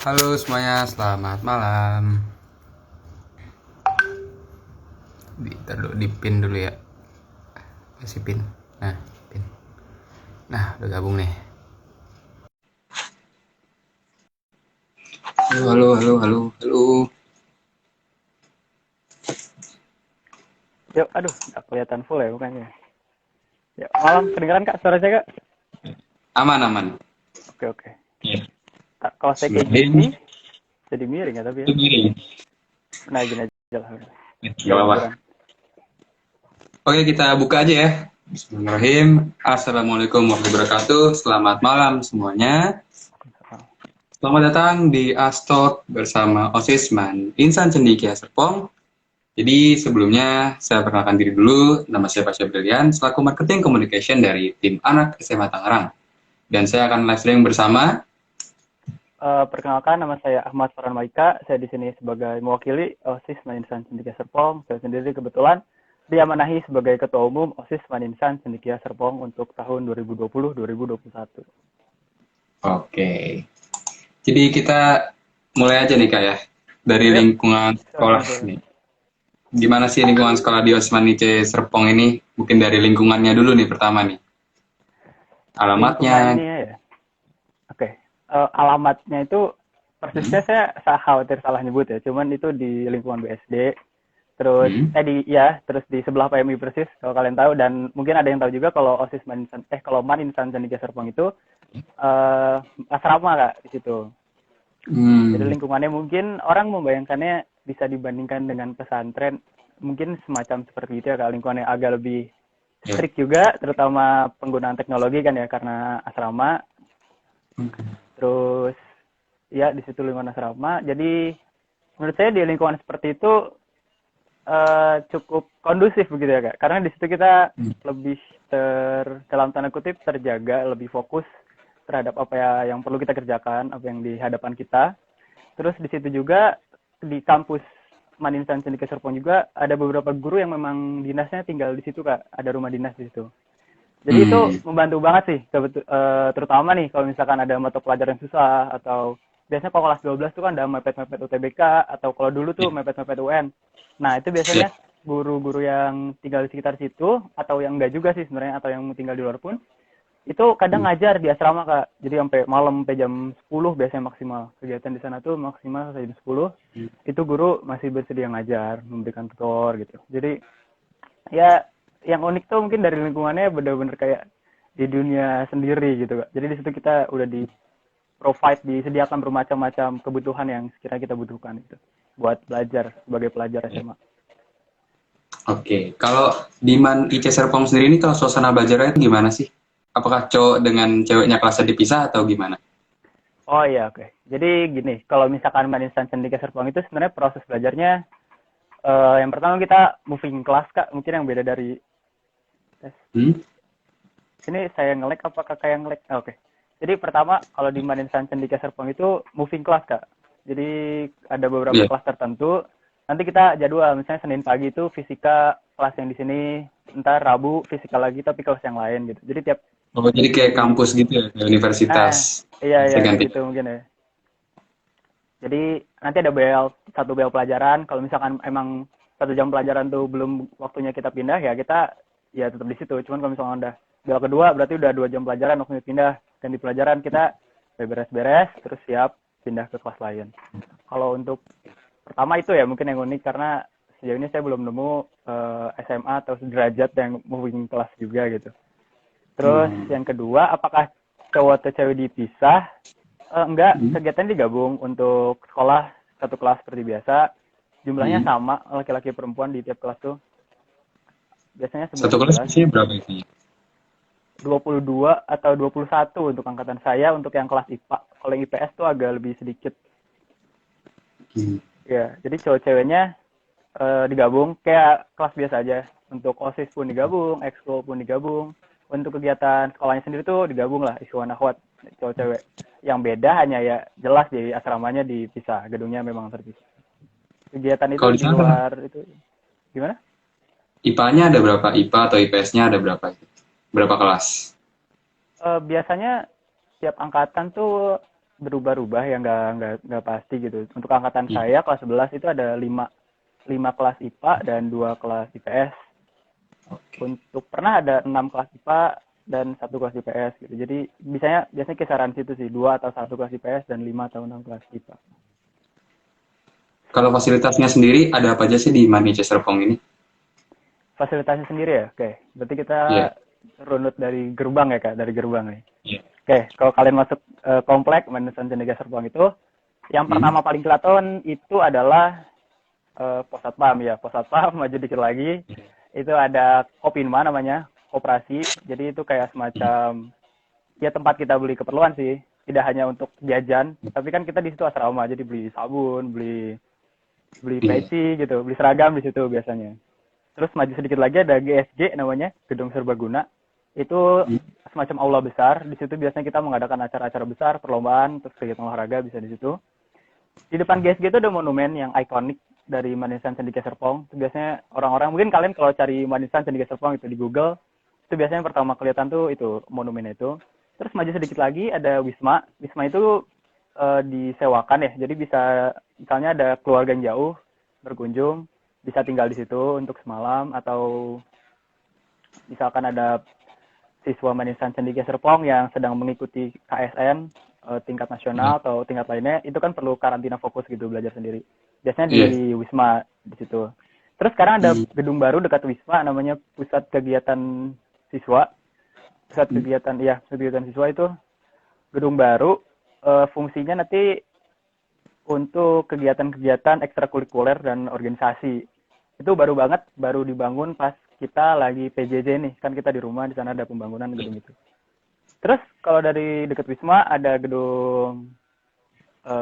Halo semuanya, selamat malam. Di pin dulu ya. Kasih pin. Nah, pin. Nah, udah gabung nih. Halo, halo, halo, halo. Yuk, aduh, nggak kelihatan full ya bukannya. Ya, malam, kedengeran Kak suara saya Kak? Aman, aman. Oke, oke. Ya. Kak, kalau saya kayak gini Bismillahirrahmanirrahim. sih, jadi miring ya tapi ya. Itu gini. Nah, gini aja lah. Gak Biar apa-apa. hiburan. Oke, kita buka aja ya. Bismillahirrahmanirrahim. Assalamualaikum warahmatullahi wabarakatuh. Selamat malam semuanya. Selamat datang di Astok bersama Osisman Insan Cendikia Serpong. Jadi sebelumnya saya perkenalkan diri dulu, nama saya Pasha Brilian, selaku Marketing Communication dari tim Anak SMA Tangerang. Dan saya akan live streaming bersama. Perkenalkan, nama saya Ahmad Farhan Maika. Saya di sini sebagai mewakili OSIS Maninsan Cendekia Serpong. Saya sendiri kebetulan diamanahi sebagai Ketua Umum OSIS Maninsan Cendekia Serpong untuk tahun 2020-2021. Oke. Jadi kita mulai aja nih Kak ya, dari Yuk, lingkungan sekolah silakan, silakan. nih. Gimana sih lingkungan sekolah di Osman IC Serpong ini? Mungkin dari lingkungannya dulu nih pertama nih. Alamatnya. Lingkungannya ya. Oke. Alamatnya itu persisnya saya khawatir salah nyebut ya. Cuman itu di lingkungan BSD. Terus Hmm. terus di sebelah PMI persis kalau kalian tahu, dan mungkin ada yang tahu juga kalau OSIS kalau Maninsan Cendekia Serpong itu asrama Kak di situ. Jadi Hmm. lingkungannya mungkin orang membayangkannya bisa dibandingkan dengan pesantren, mungkin semacam seperti itu ya Kak. Lingkungannya agak lebih Ya. strict juga, terutama penggunaan teknologi kan ya karena asrama. Terus ya di situ lingkungan asrama. Jadi menurut saya di lingkungan seperti itu cukup kondusif begitu ya Kak. Karena di situ kita lebih dalam tanda kutip terjaga, lebih fokus terhadap apa ya yang perlu kita kerjakan, apa yang di hadapan kita. Terus di situ juga di kampus Maninsan Cendekia Serpong juga ada beberapa guru yang memang dinasnya tinggal di situ Kak. Ada rumah dinas di situ. Jadi itu Hmm. membantu banget sih, terutama nih kalau misalkan ada mata pelajaran yang susah, atau biasanya kalau kelas 12 tuh kan ada mepet-mepet UTBK, atau kalau dulu tuh mepet-mepet UN. Nah, itu Ya. biasanya guru-guru yang tinggal di sekitar situ, atau yang enggak juga sih sebenarnya, atau yang tinggal di luar pun, itu kadang ngajar di asrama Kak. Jadi sampai malam, sampai jam 10 biasanya maksimal. Kegiatan di sana tuh maksimal sampai jam 10. Itu guru masih bersedia ngajar, memberikan tutor gitu. Jadi ya yang unik tuh mungkin dari lingkungannya bener-bener kayak di dunia sendiri gitu Kak. Jadi di situ kita udah di provide, disediakan bermacam-macam kebutuhan yang sekiranya kita butuhkan itu buat belajar sebagai pelajar SMA. Oke. Kalau di Man IC Serpong sendiri ini kalau suasana belajarnya itu gimana sih? Apakah cowok dengan ceweknya kelasnya dipisah atau gimana? Oh iya, oke. Jadi gini, kalau misalkan Mbak Insan Cendekia Serpong itu sebenarnya proses belajarnya yang pertama kita moving class Kak, mungkin yang beda dari tes. Hmm? Ini saya nge-lag apa kakak yang nge-lag? Oke. Jadi pertama kalau di Mbak Insan Cendekia Serpong itu moving class Kak. Jadi ada beberapa Iya. kelas tertentu. Nanti kita jadwal, misalnya Senin pagi itu fisika kelas yang di sini, ntar Rabu fisika lagi tapi kelas yang lain gitu. Jadi tiap Oh, jadi kayak di kampus gitu ya, kayak universitas. iya iya kayak Ganti. gitu mungkin ya. Jadi nanti ada satu bel pelajaran. Kalau misalkan emang 1 jam pelajaran tuh belum waktunya kita pindah, ya kita ya tetap di situ. Cuman kalau misalkan udah bel kedua berarti udah 2 jam pelajaran waktunya pindah. Dan di pelajaran kita beres-beres terus siap pindah ke kelas lain. Kalau untuk pertama itu ya mungkin yang unik karena sejauh ini saya belum nemu SMA atau sederajat yang moving kelas juga gitu. Terus Hmm. yang kedua, apakah cowok atau cewek dipisah? Enggak, kegiatan digabung untuk sekolah satu kelas seperti biasa. Jumlahnya Hmm. sama, laki-laki perempuan di tiap kelas tuh. Biasanya Satu kelas 11-11. isinya berapa isinya? 22 atau 21 untuk angkatan saya, untuk yang kelas IPA. Kalau yang IPS tuh agak lebih sedikit. Hmm. Ya, jadi cowok-ceweknya digabung kayak kelas biasa aja. Untuk OSIS pun digabung, ekskul pun digabung. Untuk kegiatan sekolahnya sendiri tuh digabung lah, ikhwan akhwat cowok-cewek. Yang beda hanya ya jelas di asramanya dipisah, gedungnya memang terpisah. Kegiatan itu Kalau di di sana luar itu gimana? IPA-nya ada berapa? IPA atau IPS-nya ada berapa? Berapa kelas? Biasanya tiap angkatan tuh berubah-ubah ya, nggak pasti gitu. Untuk angkatan saya kelas 11 itu ada 5 kelas IPA dan 2 kelas IPS. Untuk pernah ada 6 kelas IPA dan 1 kelas IPS gitu. Jadi biasanya kisaran situ sih, 2 atau 1 kelas IPS dan 5 atau 6 kelas IPA. Kalau fasilitasnya sendiri ada apa aja sih di Manhija Serpong ini? Fasilitasnya sendiri ya? Oke. Berarti kita Iya. runut dari gerbang ya, Kak, dari gerbang nih. Iya. Oke, kalau kalian masuk komplek Manusan Cendekia Serpong itu, yang pertama paling kelihatan itu adalah pos satpam ya, pos satpam. Maju dikit lagi itu ada Kopinma namanya, koperasi. Jadi itu kayak semacam ya tempat kita beli keperluan sih, tidak hanya untuk jajan, tapi kan kita di situ asrama, jadi beli sabun, beli peci gitu, beli seragam di situ biasanya. Terus maju sedikit lagi ada GSG namanya, Gedung Serbaguna. Itu semacam aula besar. Di situ biasanya kita mengadakan acara-acara besar, perlombaan, terus kegiatan olahraga bisa di situ. Di depan GSG itu ada monumen yang ikonik dari Manisan Cendekia Serpong. Itu biasanya orang-orang, mungkin kalian kalau cari Manisan Cendekia Serpong itu di Google, itu biasanya yang pertama kelihatan tuh itu monumen itu. Terus maju sedikit lagi ada Wisma. Wisma itu disewakan ya. Jadi bisa misalnya ada keluarga yang jauh berkunjung, bisa tinggal di situ untuk semalam, atau misalkan ada siswa Manisan Cendekia Serpong yang sedang mengikuti KSN tingkat nasional atau tingkat lainnya, itu kan perlu karantina fokus gitu, belajar sendiri. Biasanya di Wisma di situ. Terus sekarang ada gedung baru dekat Wisma namanya Pusat Kegiatan Siswa. Pusat kegiatan siswa itu gedung baru, fungsinya nanti untuk kegiatan-kegiatan ekstrakurikuler dan organisasi. Itu baru banget, baru dibangun pas kita lagi PJJ nih, kan kita di rumah, di sana ada pembangunan gedung itu. Terus kalau dari dekat Wisma ada gedung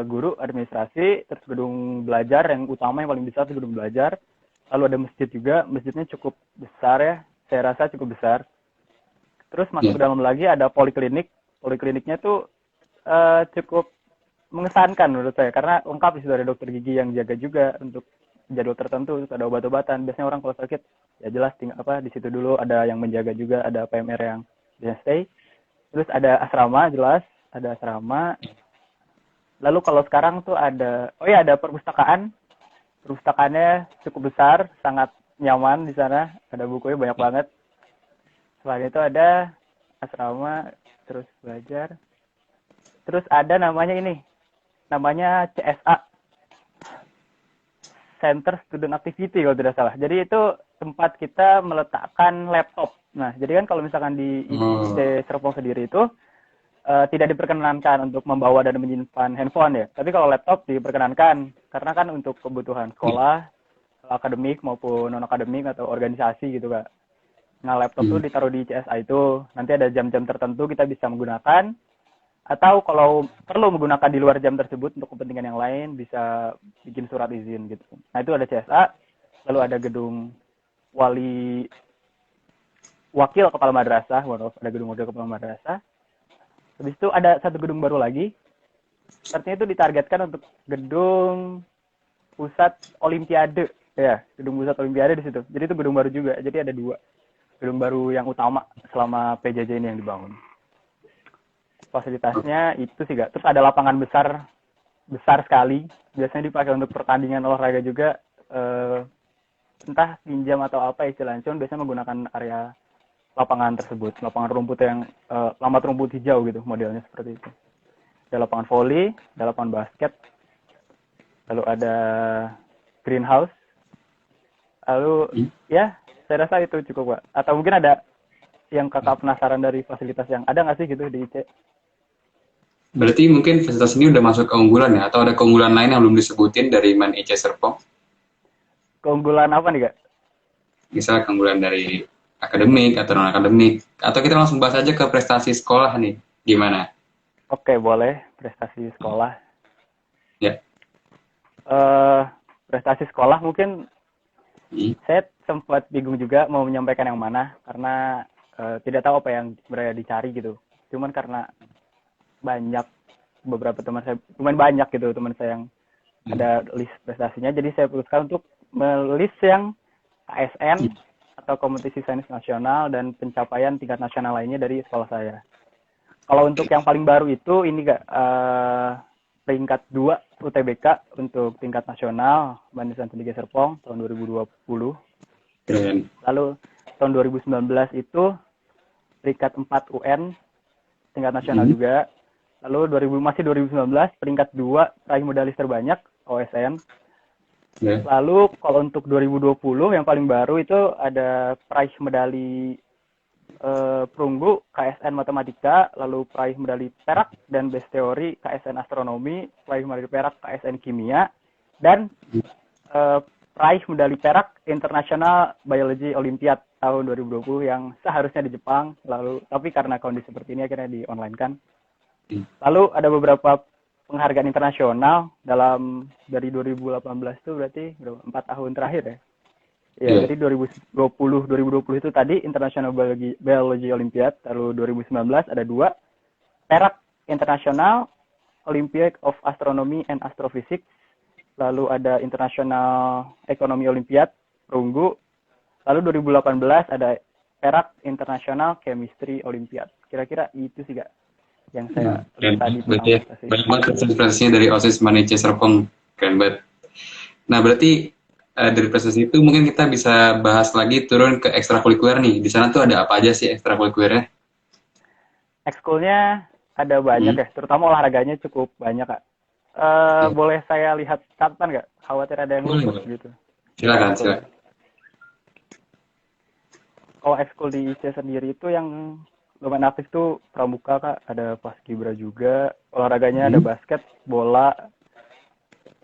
guru administrasi, terus gedung belajar yang utama yang paling besar itu gedung belajar. Lalu ada masjid juga, masjidnya cukup besar ya, saya rasa cukup besar. Terus masuk ke dalam lagi ada poliklinik, polikliniknya tuh cukup mengesankan menurut saya, karena lengkap di situ, ada dokter gigi yang jaga juga untuk jadwal tertentu, terus ada obat-obatan. Biasanya orang kalau sakit ya jelas tinggal di situ dulu, ada yang menjaga juga, ada PMR yang bisa stay. Terus ada asrama, jelas ada asrama. Lalu kalau sekarang tuh ada ada perpustakaan. Perpustakaannya cukup besar, sangat nyaman di sana, ada bukunya banyak banget. Selain itu ada asrama, terus belajar. Terus ada namanya CSA, Center Student Activity kalau tidak salah. Jadi itu tempat kita meletakkan laptop. Nah, jadi kan kalau misalkan di IPC Serpong sendiri itu tidak diperkenankan untuk membawa dan menyimpan handphone ya. Tapi kalau laptop diperkenankan, karena kan untuk kebutuhan sekolah, akademik maupun non-akademik atau organisasi gitu Kak. Nah, laptop itu ditaruh di CSA itu. Nanti ada jam-jam tertentu kita bisa menggunakan. Atau kalau perlu menggunakan di luar jam tersebut untuk kepentingan yang lain, bisa bikin surat izin gitu. Nah, itu ada CSA. Lalu ada gedung wakil kepala madrasah. Ada gedung wakil kepala madrasah. Habis itu ada satu gedung baru lagi. Artinya itu ditargetkan untuk gedung pusat olimpiade. Ya, gedung pusat olimpiade di situ. Jadi itu gedung baru juga. Jadi ada 2 gedung baru yang utama selama PJJ ini yang dibangun. Fasilitasnya itu sih Kak. Terus ada lapangan besar sekali. Biasanya dipakai untuk pertandingan olahraga juga. Entah pinjam atau apa istilahnya. Cuman biasanya menggunakan area lapangan tersebut. Lapangan rumput yang lambat rumput hijau gitu modelnya seperti itu. Ada lapangan volley, ada lapangan basket. Lalu ada greenhouse. Lalu ya saya rasa itu cukup Pak. Atau mungkin ada yang Kakak penasaran dari fasilitas yang ada nggak sih gitu di IC? Berarti mungkin fasilitas ini udah masuk keunggulan ya? Atau ada keunggulan lain yang belum disebutin dari Man IC Serpong? Keunggulan apa nih Kak? Misal keunggulan dari akademik atau non-akademik. Atau kita langsung bahas aja ke prestasi sekolah nih. Gimana? Oke, boleh. Prestasi sekolah. Ya. Prestasi sekolah mungkin saya sempat bingung juga mau menyampaikan yang mana. Karena tidak tahu apa yang sebenarnya dicari gitu. Cuman karena beberapa teman saya, lumayan banyak gitu teman saya yang ada list prestasinya, jadi saya putuskan untuk melist yang KSN atau kompetisi sains nasional dan pencapaian tingkat nasional lainnya dari sekolah saya. Kalau untuk yang paling baru itu ini Kak, peringkat 2 UTBK untuk tingkat nasional Manisan Cendekia Serpong tahun 2020. Keren. Lalu tahun 2019 itu peringkat 4 UN tingkat nasional juga. Lalu masih 2019 peringkat 2 peraih medalis terbanyak OSN. Lalu kalau untuk 2020 yang paling baru itu ada peraih medali perunggu KSN Matematika, lalu peraih medali perak dan best teori KSN Astronomi, peraih medali perak KSN Kimia, dan peraih medali perak International Biology Olympiad tahun 2020 yang seharusnya di Jepang, lalu tapi karena kondisi seperti ini akhirnya di online kan. Lalu ada beberapa penghargaan internasional dari 2018 itu berarti 4 tahun terakhir ya. Ya, jadi 2020 itu tadi International Biology Olympiad, lalu 2019 ada 2 perak International Olympiad of Astronomy and Astrophysics, lalu ada International Economy Olympiad perunggu, lalu 2018 ada perak International Chemistry Olympiad. Kira-kira itu sih Kak yang saya tadi presentasi. Banyak banget presentasinya dari OSIS Manice Serpong, keren banget. Nah berarti dari presentasi itu mungkin kita bisa bahas lagi turun ke ekstrakurikuler nih. Di sana tuh ada apa aja sih ekstrakurikulernya? Ekskulnya ada banyak ya, terutama olahraganya cukup banyak Kak. Boleh saya lihat catatan nggak? Khawatir ada yang lupa gitu. Silakan. Kalau ekskul di IC sendiri itu yang lumayan aktif tuh pramuka Kak, ada paskibra juga, olahraganya ada basket, bola,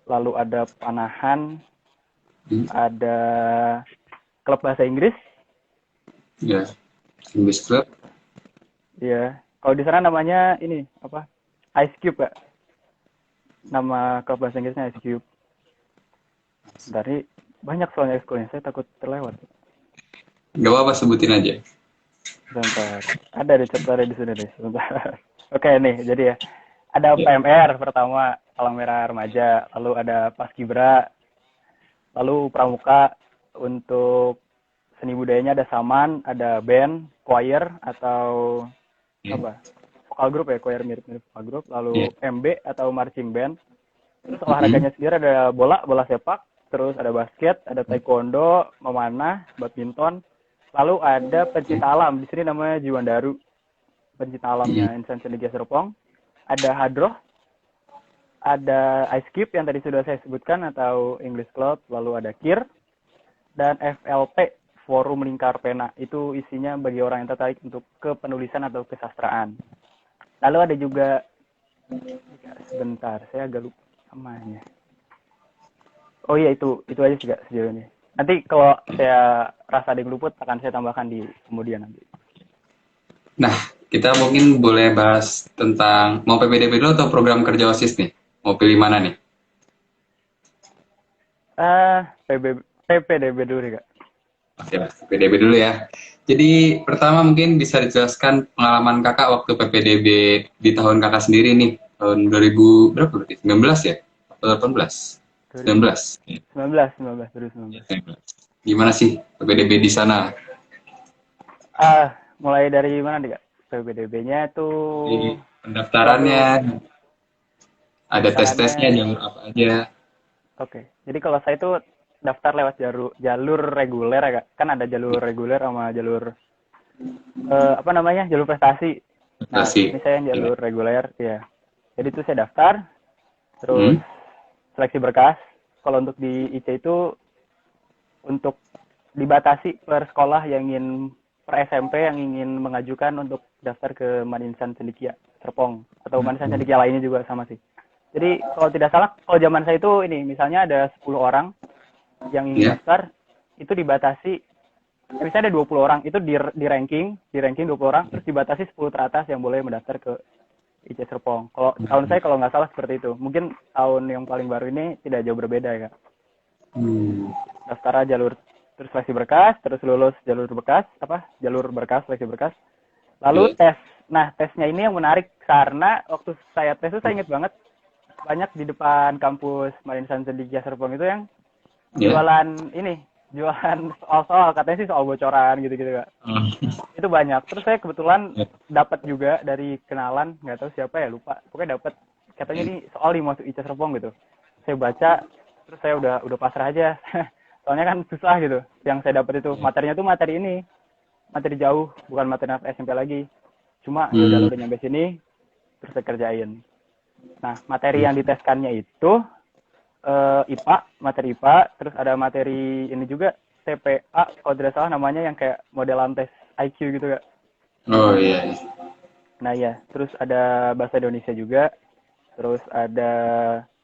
lalu ada panahan, ada klub bahasa Inggris. Ya, English Club. Iya, kalau di sana namanya ini apa? Ice Cube Kak. Nama klub bahasa Inggrisnya Ice Cube. Dari banyak soalnya ekskulnya, saya takut terlewat. Gak apa-apa, sebutin aja. Sebentar, ada di catatan di sini nih, sebentar. Oke nih, jadi ya, ada PMR pertama, Palang Merah Remaja, lalu ada Paskibra, lalu Pramuka, untuk seni budayanya ada Saman, ada band, choir atau apa? Vokal grup ya, choir mirip-mirip vokal grup, lalu MB atau marching band. Terus olahraganya sendiri ada bola sepak, terus ada basket, ada taekwondo, memanah, badminton. Lalu ada pencinta alam, di sini namanya Jiwandaru, pencinta alamnya Insan Cendekia Serpong. Ada hadroh, ada ice cube yang tadi sudah saya sebutkan atau English Club, lalu ada KIR, dan FLP, Forum Lingkar Pena. Itu isinya bagi orang yang tertarik untuk kepenulisan atau kesastraan. Lalu ada juga, sebentar, saya agak lupa namanya. Oh iya, itu aja sih Kak sejauh ini. Nanti kalau saya rasa ada yang luput akan saya tambahkan di kemudian nanti. Nah, kita mungkin boleh bahas tentang mau PPDB dulu atau program kerja OSIS nih? Mau pilih mana nih? PPDB dulu nih Kak. Oke, PPDB dulu ya. Jadi pertama mungkin bisa dijelaskan pengalaman Kakak waktu PPDB di tahun Kakak sendiri nih. Tahun 2000 berapa berarti? 19 ya? Atau 18? 19. 2019. Gimana sih PPDB di sana? Mulai dari mana nih Kak? PPDB-nya tuh di pendaftarannya, ada tes-tesnya, jalur apa aja? Oke, jadi kalau saya tuh daftar lewat jalur reguler ya Kak. Kan ada jalur reguler sama jalur jalur prestasi. Nah, ini saya jalur reguler ya. Jadi itu saya daftar, terus seleksi berkas. Kalau untuk di IC itu untuk dibatasi per sekolah yang ingin per SMP yang ingin mengajukan untuk daftar ke Manisan Cendekia Serpong atau Manisan Cendekia lainnya juga sama sih. Jadi kalau tidak salah, kalau zaman saya itu ini misalnya ada 10 orang yang ingin daftar, itu dibatasi misalnya ada 20 orang, itu di ranking 20 orang, terus dibatasi 10 teratas yang boleh mendaftar ke IC Serpong. Kalau tahun saya kalau nggak salah seperti itu. Mungkin tahun yang paling baru ini tidak jauh berbeda ya Kak. Daftar jalur terus seleksi berkas, terus lulus jalur berkas, seleksi berkas. Lalu tes. Nah, tesnya ini yang menarik karena waktu saya tes itu saya ingat banget banyak di depan kampus Manisan Cendekia Serpong itu yang jualan ini jualan soal-soal, katanya sih soal bocoran gitu-gitu Kak. Itu banyak. Terus saya kebetulan dapat juga dari kenalan, nggak tahu siapa ya, lupa. Pokoknya dapat katanya nih soal nih masuk IC Serpong gitu. Saya baca, terus saya udah pasrah aja. Soalnya kan susah gitu. Yang saya dapat itu materinya tuh materi ini, materi jauh, bukan materi SMP lagi. Cuma ya udah nyampe sini, terus saya kerjain. Nah, materi yang diteskannya itu IPA, materi IPA, terus ada materi ini juga TPA kalau tidak salah namanya, yang kayak modelan tes IQ gitu Kak. Oh iya. Nah ya, terus ada bahasa Indonesia juga, terus ada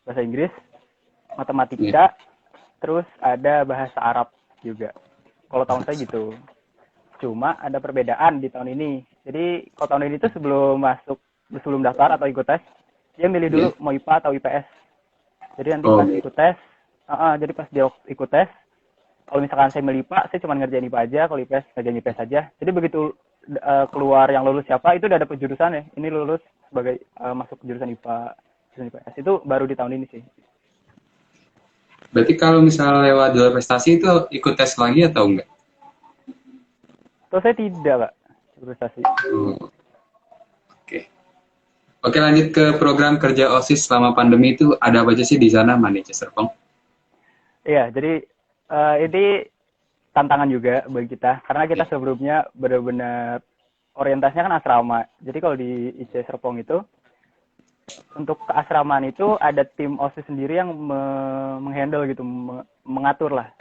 bahasa Inggris, matematika, terus ada bahasa Arab juga. Kalau tahun saya gitu. Cuma ada perbedaan di tahun ini. Jadi kalau tahun ini tuh sebelum daftar atau ikut tes, dia milih dulu mau IPA atau IPS. Jadi nanti pas ikut tes, jadi pas dia ikut tes, kalau misalkan saya milih IPA, saya cuma ngerjain IPA aja, kalau IPS ngerjain IPS aja. Jadi begitu keluar yang lulus siapa, itu udah dapet jurusan ya. Ini lulus sebagai masuk jurusan IPA, jurusan IPS. Itu baru di tahun ini sih. Berarti kalau misalnya lewat jalur prestasi itu ikut tes lagi atau enggak? Terus saya tidak, Pak, prestasi. Oke, lanjut ke program kerja OSIS selama pandemi itu ada apa aja sih di sana, Manice Serpong? Iya, jadi ini tantangan juga bagi kita, karena kita sebelumnya benar-benar orientasinya kan asrama. Jadi kalau di IC Serpong itu, untuk keasramaan itu ada tim OSIS sendiri yang menghandle gitu, mengatur lah.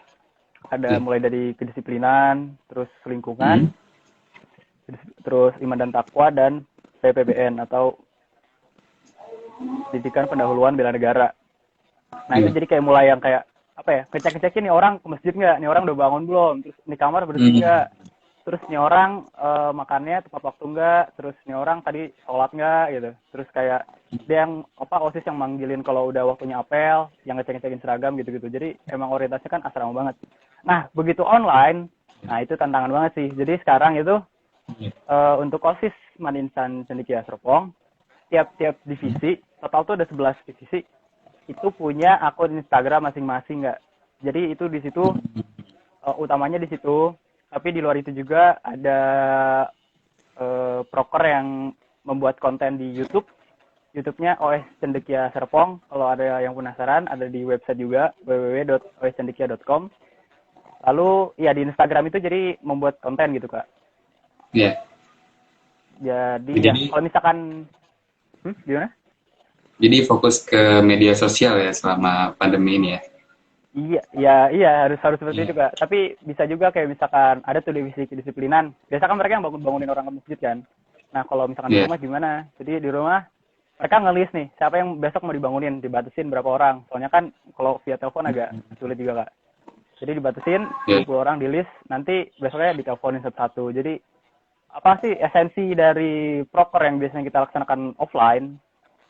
Ada mulai dari kedisiplinan, terus lingkungan, terus iman dan takwa, dan PPBN atau pendidikan pendahuluan bela negara. Nah itu jadi kayak mulai yang kayak apa ya, ngecek-ngecekin nih orang ke masjid nggak, nih orang udah bangun belum, terus nih kamar bersih nggak, terus nih orang makannya tepat waktu nggak, terus nih orang tadi sholat nggak gitu. Terus kayak dia yang OSIS yang manggilin kalau udah waktunya apel, yang ngecek-ngecekin seragam gitu-gitu. Jadi emang orientasinya kan asrama banget. Nah begitu online, nah itu tantangan banget sih. Jadi sekarang itu untuk OSIS Maninsan Cendekia Serpong, tiap divisi, total tuh ada 11 divisi, itu punya akun Instagram masing-masing nggak. Jadi itu di situ utamanya di situ, tapi di luar itu juga ada proker yang membuat konten di YouTube-nya OS Cendekia Serpong. Kalau ada yang penasaran, ada di website juga www.oscendekia.com. Lalu ya di Instagram itu jadi membuat konten gitu Kak. Iya. Jadi ya kalau misalkan gimana? Jadi fokus ke media sosial ya selama pandemi ini ya. Iya, harus seperti itu Kak. Tapi bisa juga kayak misalkan ada tuh divisi kedisiplinan. Biasa kan mereka yang bangunin orang ke masjid kan. Nah kalau misalkan di rumah gimana? Jadi di rumah mereka ngelis nih siapa yang besok mau dibangunin, dibatasin berapa orang. Soalnya kan kalau via telepon agak sulit juga Kak. Jadi dibatasin 20 orang di list, nanti besoknya diteleponin satu-satu. Jadi apa sih esensi dari proker yang biasanya kita laksanakan offline,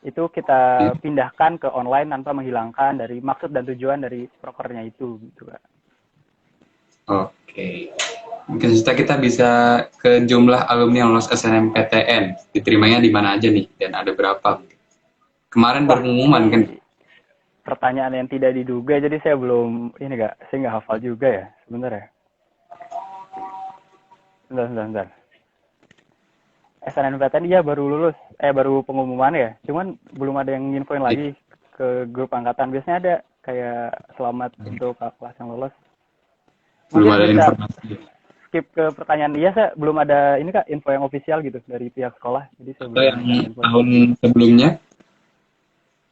itu kita pindahkan ke online tanpa menghilangkan dari maksud dan tujuan dari prokernya itu gitu Kak. Oke. Mungkin kita bisa ke jumlah alumni yang lolos SNMPTN. Diterimanya di mana aja nih dan ada berapa? Kemarin pengumuman kan. Pertanyaan yang tidak diduga, jadi saya belum saya nggak hafal juga ya sebenarnya. Bentar. SNMPTN ya baru lulus, baru pengumuman ya. Cuman belum ada yang nginfoin lagi ke grup angkatan. Biasanya ada kayak selamat untuk kelas yang lolos. Belum ada informasi. Skip ke pertanyaan saya belum ada ini Kak, info yang ofisial gitu dari pihak sekolah. Jadi saya belum yang tahun sebelumnya.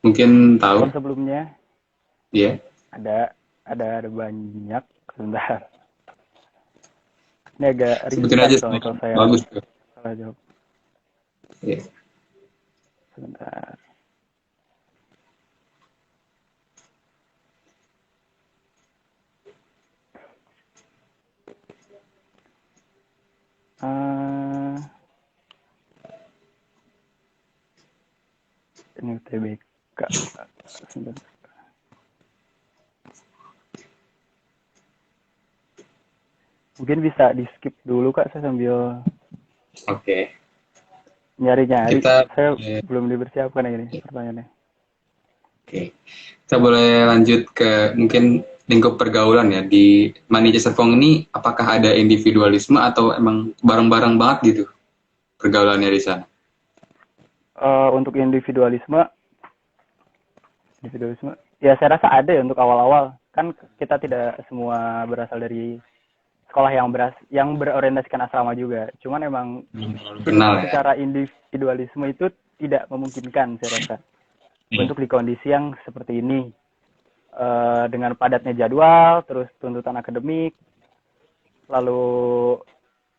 Mungkin tahun sebelumnya. Iya. Ada banyak. Sebentar. Ini agak sebutin aja kalau saya bagus. Salah jawab. Iya. Sebentar. Ini UTBK. Mungkin bisa di skip dulu Kak, saya sambil nyari-nyari. Saya belum dipersiapkan ini pertanyaannya. Oke. Kita boleh lanjut ke mungkin lingkup pergaulan ya di Manitia Serpong ini, apakah ada individualisme atau emang bareng-bareng banget gitu pergaulannya di sana? Untuk individualisme, ya saya rasa ada ya untuk awal-awal. Kan kita tidak semua berasal dari sekolah yang berorientasikan asrama juga. Cuman emang Kenal ya. secara individualisme itu tidak memungkinkan saya rasa. Untuk di kondisi yang seperti ini. Dengan padatnya jadwal, terus tuntutan akademik, lalu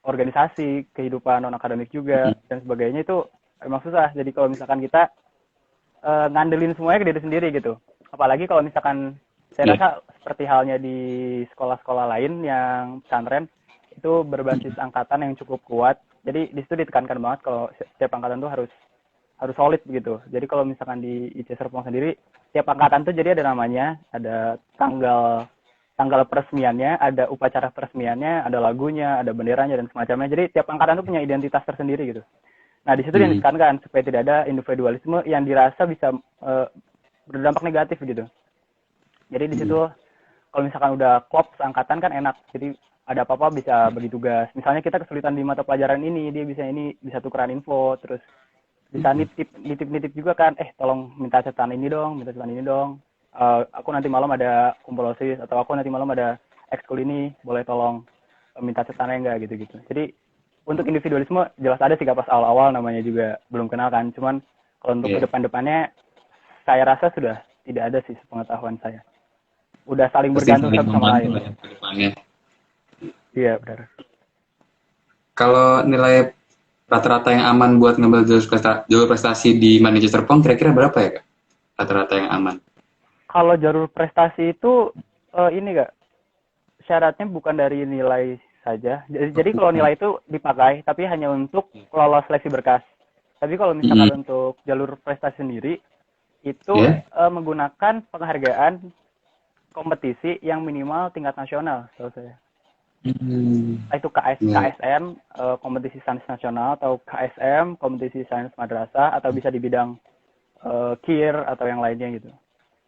organisasi, kehidupan non-akademik juga, dan sebagainya itu emang susah. Jadi kalau misalkan kita ngandelin semuanya ke diri sendiri gitu. Apalagi kalau misalkan saya rasa seperti halnya di sekolah-sekolah lain yang pesantren itu berbasis angkatan yang cukup kuat. Jadi di situ ditekankan banget kalau setiap angkatan tuh harus solid begitu. Jadi kalau misalkan di IC Serpong sendiri, setiap angkatan tuh jadi ada namanya, ada tanggal peresmiannya, ada upacara peresmiannya, ada lagunya, ada benderanya dan semacamnya. Jadi tiap angkatan tuh punya identitas tersendiri gitu. Nah, di situ yang ditekankan supaya tidak ada individualisme yang dirasa bisa berdampak negatif gitu. Jadi di situ kalau misalkan udah klop seangkatan kan enak. Jadi ada apa-apa bisa bagi tugas. Misalnya kita kesulitan di mata pelajaran ini, dia bisa tukeran info, terus bisa nitip juga kan, tolong minta catatan ini dong. Aku nanti malam ada kumpul OSIS atau aku nanti malam ada ekskul ini, boleh tolong minta catatannya enggak gitu-gitu. Jadi untuk individualisme jelas ada sih pas awal-awal, namanya juga belum kenal kan. Cuman kalau untuk ke depan-depannya saya rasa sudah tidak ada sih sepengetahuan saya. Udah saling bergantung satu sama lain. Iya, benar. Kalau nilai rata-rata yang aman buat ngambil jalur prestasi di Manitia Serpong kira-kira berapa ya, Kak? Rata-rata yang aman. Kalau jalur prestasi itu ini Kak, syaratnya bukan dari nilai saja. Jadi kalau nilai itu dipakai, tapi hanya untuk lolos seleksi berkas. Tapi kalau misalkan untuk jalur prestasi sendiri, itu menggunakan penghargaan kompetisi yang minimal tingkat nasional, setahu saya. Itu KSN, kompetisi sains nasional, atau KSM, kompetisi sains madrasah, atau bisa di bidang KIR atau yang lainnya gitu.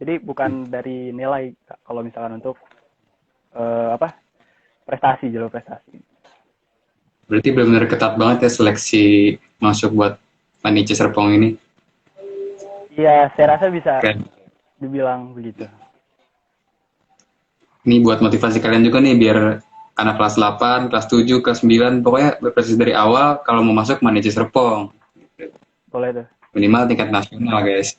Jadi bukan dari nilai kalau misalkan untuk prestasi, jalur prestasi. Berarti benar-benar ketat banget ya seleksi masuk buat Manitia Serpong ini. Iya, saya rasa bisa dibilang begitu. Ini buat motivasi kalian juga nih, biar anak kelas 8, kelas 7, kelas 9, pokoknya berprestasi dari awal kalau mau masuk Manitia Serpong. Boleh tuh. Minimal tingkat nasional, guys.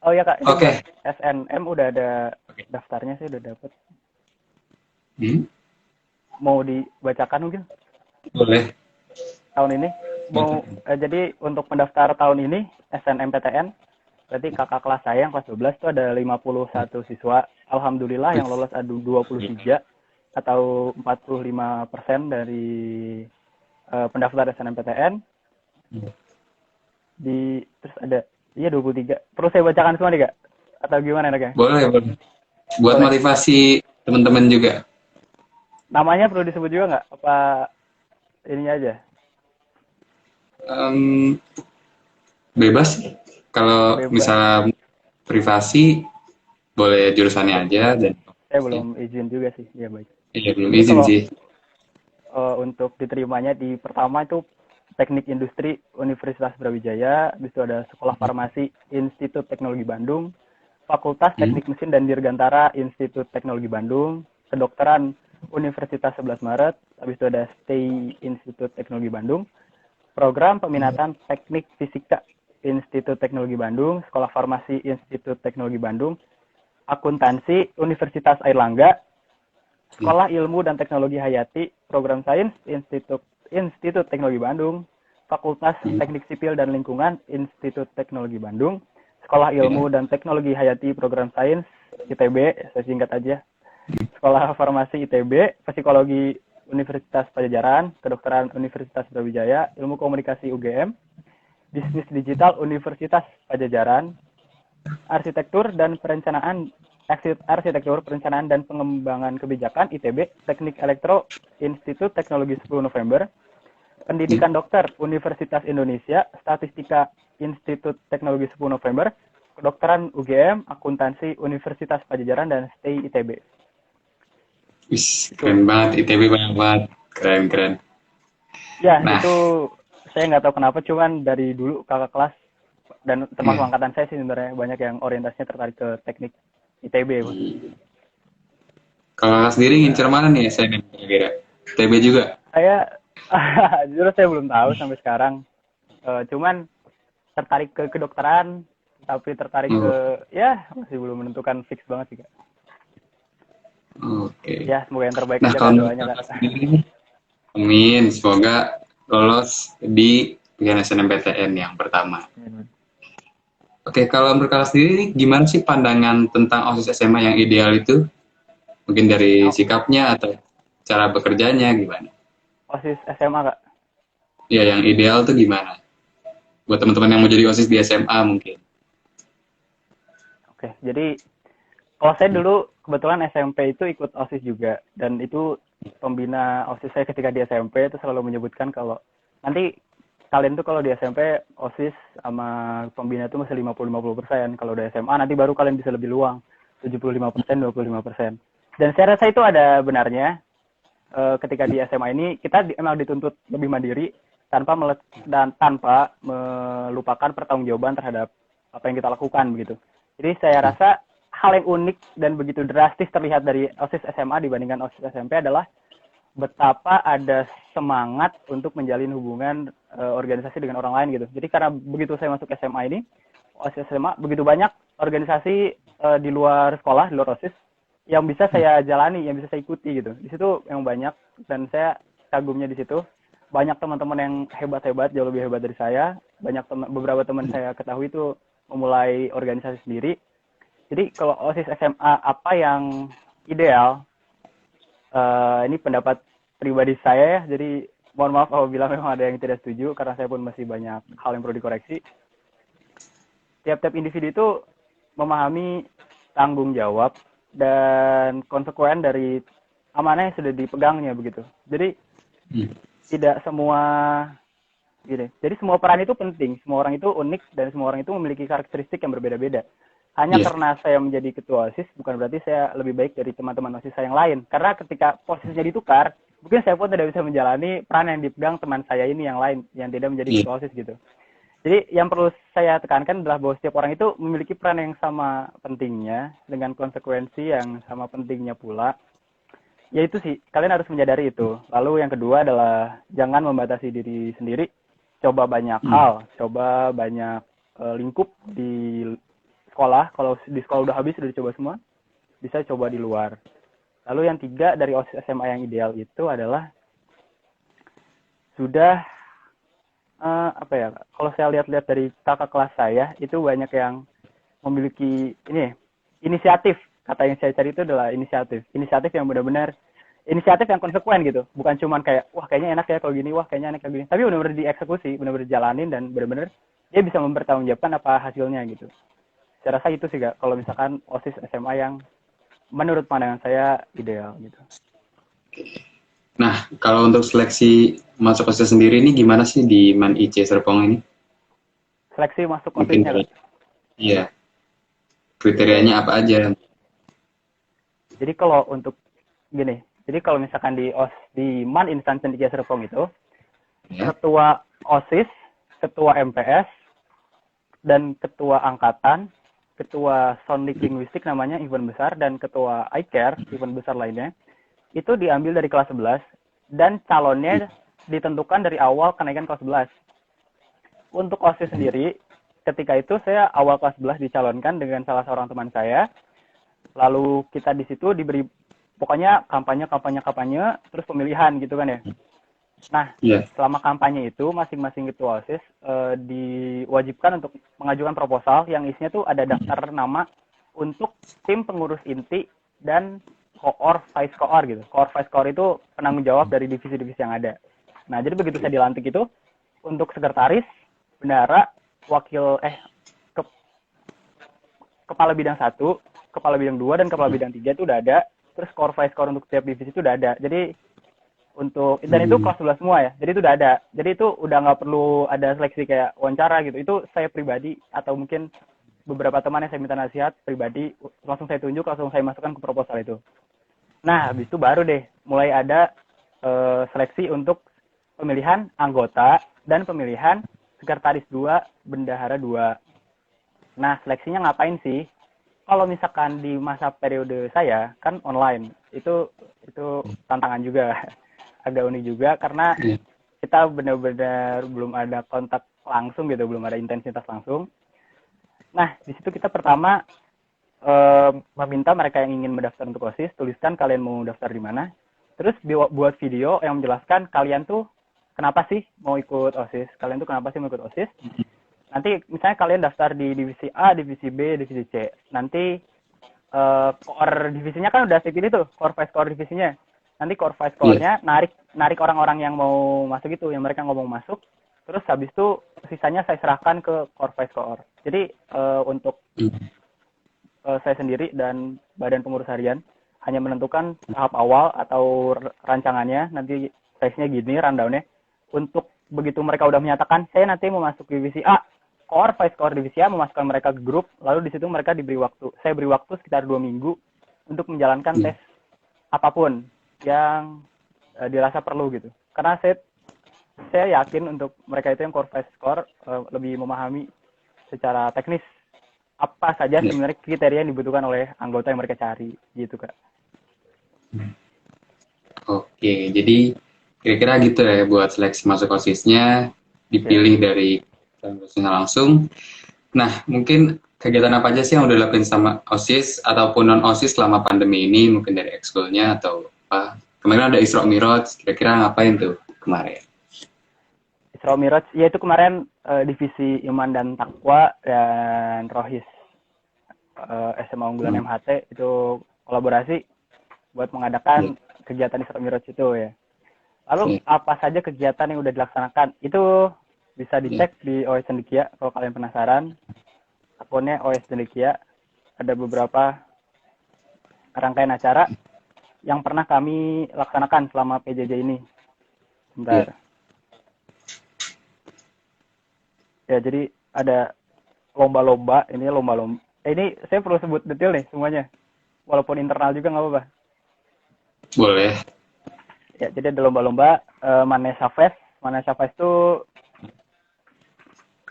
Oh ya Kak, Oke. SNM udah ada daftarnya, saya udah dapet. Mau dibacakan mungkin? Boleh. Tahun ini jadi untuk pendaftar tahun ini SNMPTN, berarti kakak kelas saya yang kelas 12 itu ada 51 siswa. Alhamdulillah yang lolos ada 23 atau 45% dari pendaftar SNMPTN. Terus ada 23. Perlu saya bacakan semua nih Kak? Atau gimana Kak? Boleh. Buat motivasi teman-teman juga. Namanya perlu disebut juga nggak? Apa ini aja? Bebas. Kalau misalnya privasi, boleh jurusannya aja. Dan saya belum izin juga sih. Ya baik. Iya, belum izin sih. Untuk diterimanya di pertama itu Teknik Industri Universitas Brawijaya, habis itu ada Sekolah Farmasi Institut Teknologi Bandung, Fakultas Teknik Mesin dan Dirgantara Institut Teknologi Bandung, Kedokteran Universitas 11 Maret, habis itu ada STI Institut Teknologi Bandung, Program Peminatan Teknik Fisika Institut Teknologi Bandung, Sekolah Farmasi Institut Teknologi Bandung, Akuntansi Universitas Airlangga, Sekolah Ilmu dan Teknologi Hayati, Program Sains Institut Teknologi Bandung, Fakultas Teknik Sipil dan Lingkungan Institut Teknologi Bandung, Sekolah Ilmu dan Teknologi Hayati Program Sains ITB, saya singkat aja, Sekolah Farmasi ITB, Psikologi Universitas Pajajaran, Kedokteran Universitas Brawijaya, Ilmu Komunikasi UGM, Bisnis Digital Universitas Pajajaran, Arsitektur Perencanaan dan Pengembangan Kebijakan ITB, Teknik Elektro Institut Teknologi 10 November, Pendidikan Dokter Universitas Indonesia, Statistika Institut Teknologi 10 November, kedokteran UGM, akuntansi Universitas Pajajaran, dan stay ITB. Wis, keren banget. ITB banyak banget. Keren. Ya, Nah, itu saya nggak tahu kenapa, cuman dari dulu kakak kelas dan termasuk angkatan saya sih sebenarnya banyak yang orientasinya tertarik ke teknik ITB. Bos. kalau kakak sendiri ngincer mana nih SNM kira-kira? ITB juga? Saya jujur saya belum tahu sampai sekarang. Cuman tertarik ke kedokteran, tapi tertarik Oh, ke ya masih belum menentukan fix banget sih Kak. oke. Ya semoga yang terbaik Nah, aja kalau Kak menurut doanya Kak. kakak sendiri nih, amin, semoga lolos di pilihan SNMPTN yang pertama. Oke, kalau menurut kakak sendiri nih, gimana sih pandangan tentang OSIS SMA yang ideal itu? Mungkin dari Nah, sikapnya atau cara bekerjanya gimana? OSIS SMA Kak. Ya, yang ideal tuh gimana? Buat teman-teman yang mau jadi OSIS di SMA mungkin. Oke, jadi kalau saya dulu kebetulan SMP itu ikut OSIS juga, dan itu pembina OSIS saya ketika di SMP itu selalu menyebutkan kalau nanti kalian tuh kalau di SMP OSIS sama pembina itu masih 50-50%. Kalau di SMA nanti baru kalian bisa lebih luang, 75%, 25%. Dan saya rasa itu ada benarnya. Ketika di SMA ini kita emang dituntut lebih mandiri dan tanpa melupakan pertanggungjawaban terhadap apa yang kita lakukan begitu. Jadi saya rasa hal yang unik dan begitu drastis terlihat dari OSIS SMA dibandingkan OSIS SMP adalah betapa ada semangat untuk menjalin hubungan organisasi dengan orang lain gitu. Jadi karena begitu saya masuk SMA ini, OSIS SMA begitu banyak organisasi di luar sekolah, di luar OSIS yang bisa saya jalani, yang bisa saya ikuti gitu. Di situ yang banyak, dan saya kagumnya di situ. Banyak teman-teman yang hebat-hebat, jauh lebih hebat dari saya. Beberapa teman saya ketahui itu memulai organisasi sendiri. Jadi kalau OSIS SMA apa yang ideal, ini pendapat pribadi saya ya. Jadi mohon maaf apabila memang ada yang tidak setuju, karena saya pun masih banyak hal yang perlu dikoreksi. Tiap-tiap individu itu memahami tanggung jawab dan konsekuen dari amanah yang sudah dipegangnya begitu. Jadi tidak semua gini. Jadi semua peran itu penting, semua orang itu unik, dan semua orang itu memiliki karakteristik yang berbeda-beda. Hanya karena saya menjadi ketua OSIS bukan berarti saya lebih baik dari teman-teman OSIS saya yang lain. Karena ketika posisinya ditukar, mungkin saya pun tidak bisa menjalani peran yang dipegang teman saya ini yang lain yang tidak menjadi ketua OSIS gitu. Jadi yang perlu saya tekankan adalah bahwa setiap orang itu memiliki peran yang sama pentingnya dengan konsekuensi yang sama pentingnya pula. Ya itu sih, kalian harus menyadari itu. Lalu yang kedua adalah jangan membatasi diri sendiri. Coba banyak hal, coba banyak lingkup di sekolah. Kalau di sekolah udah habis, sudah dicoba semua, bisa coba di luar. Lalu yang tiga dari OSIS SMA yang ideal itu adalah sudah apa ya, kalau saya lihat-lihat dari kakak kelas saya itu banyak yang memiliki ini inisiatif. Kata yang saya cari itu adalah inisiatif yang benar-benar inisiatif yang konsekuen gitu, bukan cuman kayak wah kayaknya enak ya kalau gini, wah kayaknya enak kayak gini, tapi benar-benar dieksekusi, benar-benar jalanin, dan benar-benar dia bisa mempertanggungjawabkan apa hasilnya gitu. Saya rasa itu sih Kak, kalau misalkan OSIS SMA yang menurut pandangan saya ideal gitu. Nah, kalau untuk seleksi masuk OSIS sendiri ini gimana sih di MAN IC Serpong ini? Seleksi masuk Mungkin OSISnya Kak. Iya. Kriterianya apa aja? Jadi kalau untuk gini, jadi kalau misalkan di MAN Insan Cendekia Serpong itu, ya, ketua OSIS, ketua MPS, dan ketua angkatan, ketua sonik linguistik namanya event besar, dan ketua iCare event besar lainnya, itu diambil dari kelas 11 dan calonnya ditentukan dari awal kenaikan kelas 11. Untuk OSIS sendiri, ketika itu saya awal kelas 11 dicalonkan dengan salah seorang teman saya. Lalu kita di situ diberi pokoknya kampanye, terus pemilihan gitu kan ya. Nah, selama kampanye itu masing-masing ketua OSIS diwajibkan untuk mengajukan proposal yang isinya tuh ada daftar nama untuk tim pengurus inti dan koor, vice koor gitu. Koor, vice koor itu penanggung jawab dari divisi-divisi yang ada. Nah, jadi begitu saya dilantik itu, untuk sekretaris, bendara, kepala bidang 1, kepala bidang 2, dan kepala bidang 3 itu udah ada. Terus core vice core untuk setiap divisi itu udah ada. Jadi dan itu kelas 11 semua ya. Jadi itu udah ada. Jadi itu udah nggak perlu ada seleksi kayak wawancara gitu. Itu saya pribadi atau mungkin beberapa teman yang saya minta nasihat pribadi, langsung saya tunjuk, langsung saya masukkan ke proposal itu. Nah, habis itu baru deh mulai ada seleksi untuk pemilihan anggota dan pemilihan sekretaris 2, bendahara 2. Nah, seleksinya ngapain sih? Kalau misalkan di masa periode saya kan online, itu tantangan juga, agak unik juga karena kita benar-benar belum ada kontak langsung gitu, belum ada intensitas langsung. Nah, di situ kita pertama meminta mereka yang ingin mendaftar untuk OSIS, tuliskan kalian mau daftar di mana. Terus buat video yang menjelaskan kalian tuh kenapa sih mau ikut OSIS, kalian tuh kenapa sih mau ikut OSIS. Nanti misalnya kalian daftar di divisi A, divisi B, divisi C. Nanti core divisinya kan udah saya pilih tuh, core 5 core divisinya. Nanti core 5 core-nya narik orang-orang yang mau masuk itu, yang mereka ngomong masuk. Terus habis itu sisanya saya serahkan ke core 5 core. Jadi untuk saya sendiri dan badan pengurus harian hanya menentukan tahap awal atau rancangannya, nanti size-nya gini, rundown-nya. Untuk begitu mereka udah menyatakan, saya nanti mau masuk divisi A, core 5 core divisi A, memasukkan mereka ke grup, lalu di situ mereka diberi waktu. Saya beri waktu sekitar 2 minggu untuk menjalankan tes apapun yang dirasa perlu gitu. Karena saya yakin untuk mereka itu yang core 5 core lebih memahami secara teknis apa saja sebenarnya kriteria yang dibutuhkan oleh anggota yang mereka cari gitu, Kak. Oke, jadi kira-kira gitu ya buat seleksi masuk OSIS-nya, dipilih dari OSIS langsung. Nah, mungkin kegiatan apa aja sih yang udah dilakuin sama OSIS ataupun non-OSIS selama pandemi ini, mungkin dari ekskulnya atau apa? Kemarin ada Isra Miraj, kira-kira ngapain tuh kemarin? Isra Miraj, ya itu kemarin divisi Iman dan Takwa dan Rohis SMA Unggulan MHT itu kolaborasi buat mengadakan kegiatan Isra Miraj itu ya. Lalu apa saja kegiatan yang udah dilaksanakan? Itu bisa dicek di OS Cendekia kalau kalian penasaran. Akunnya OS Cendekia, ada beberapa rangkaian acara yang pernah kami laksanakan selama PJJ ini. Bentar. Ya, jadi ada lomba-lomba. Ini saya perlu sebut detail nih semuanya. Walaupun internal juga nggak apa-apa. Boleh. Ya, jadi ada lomba-lomba Manesa Fest. Manesa Fest itu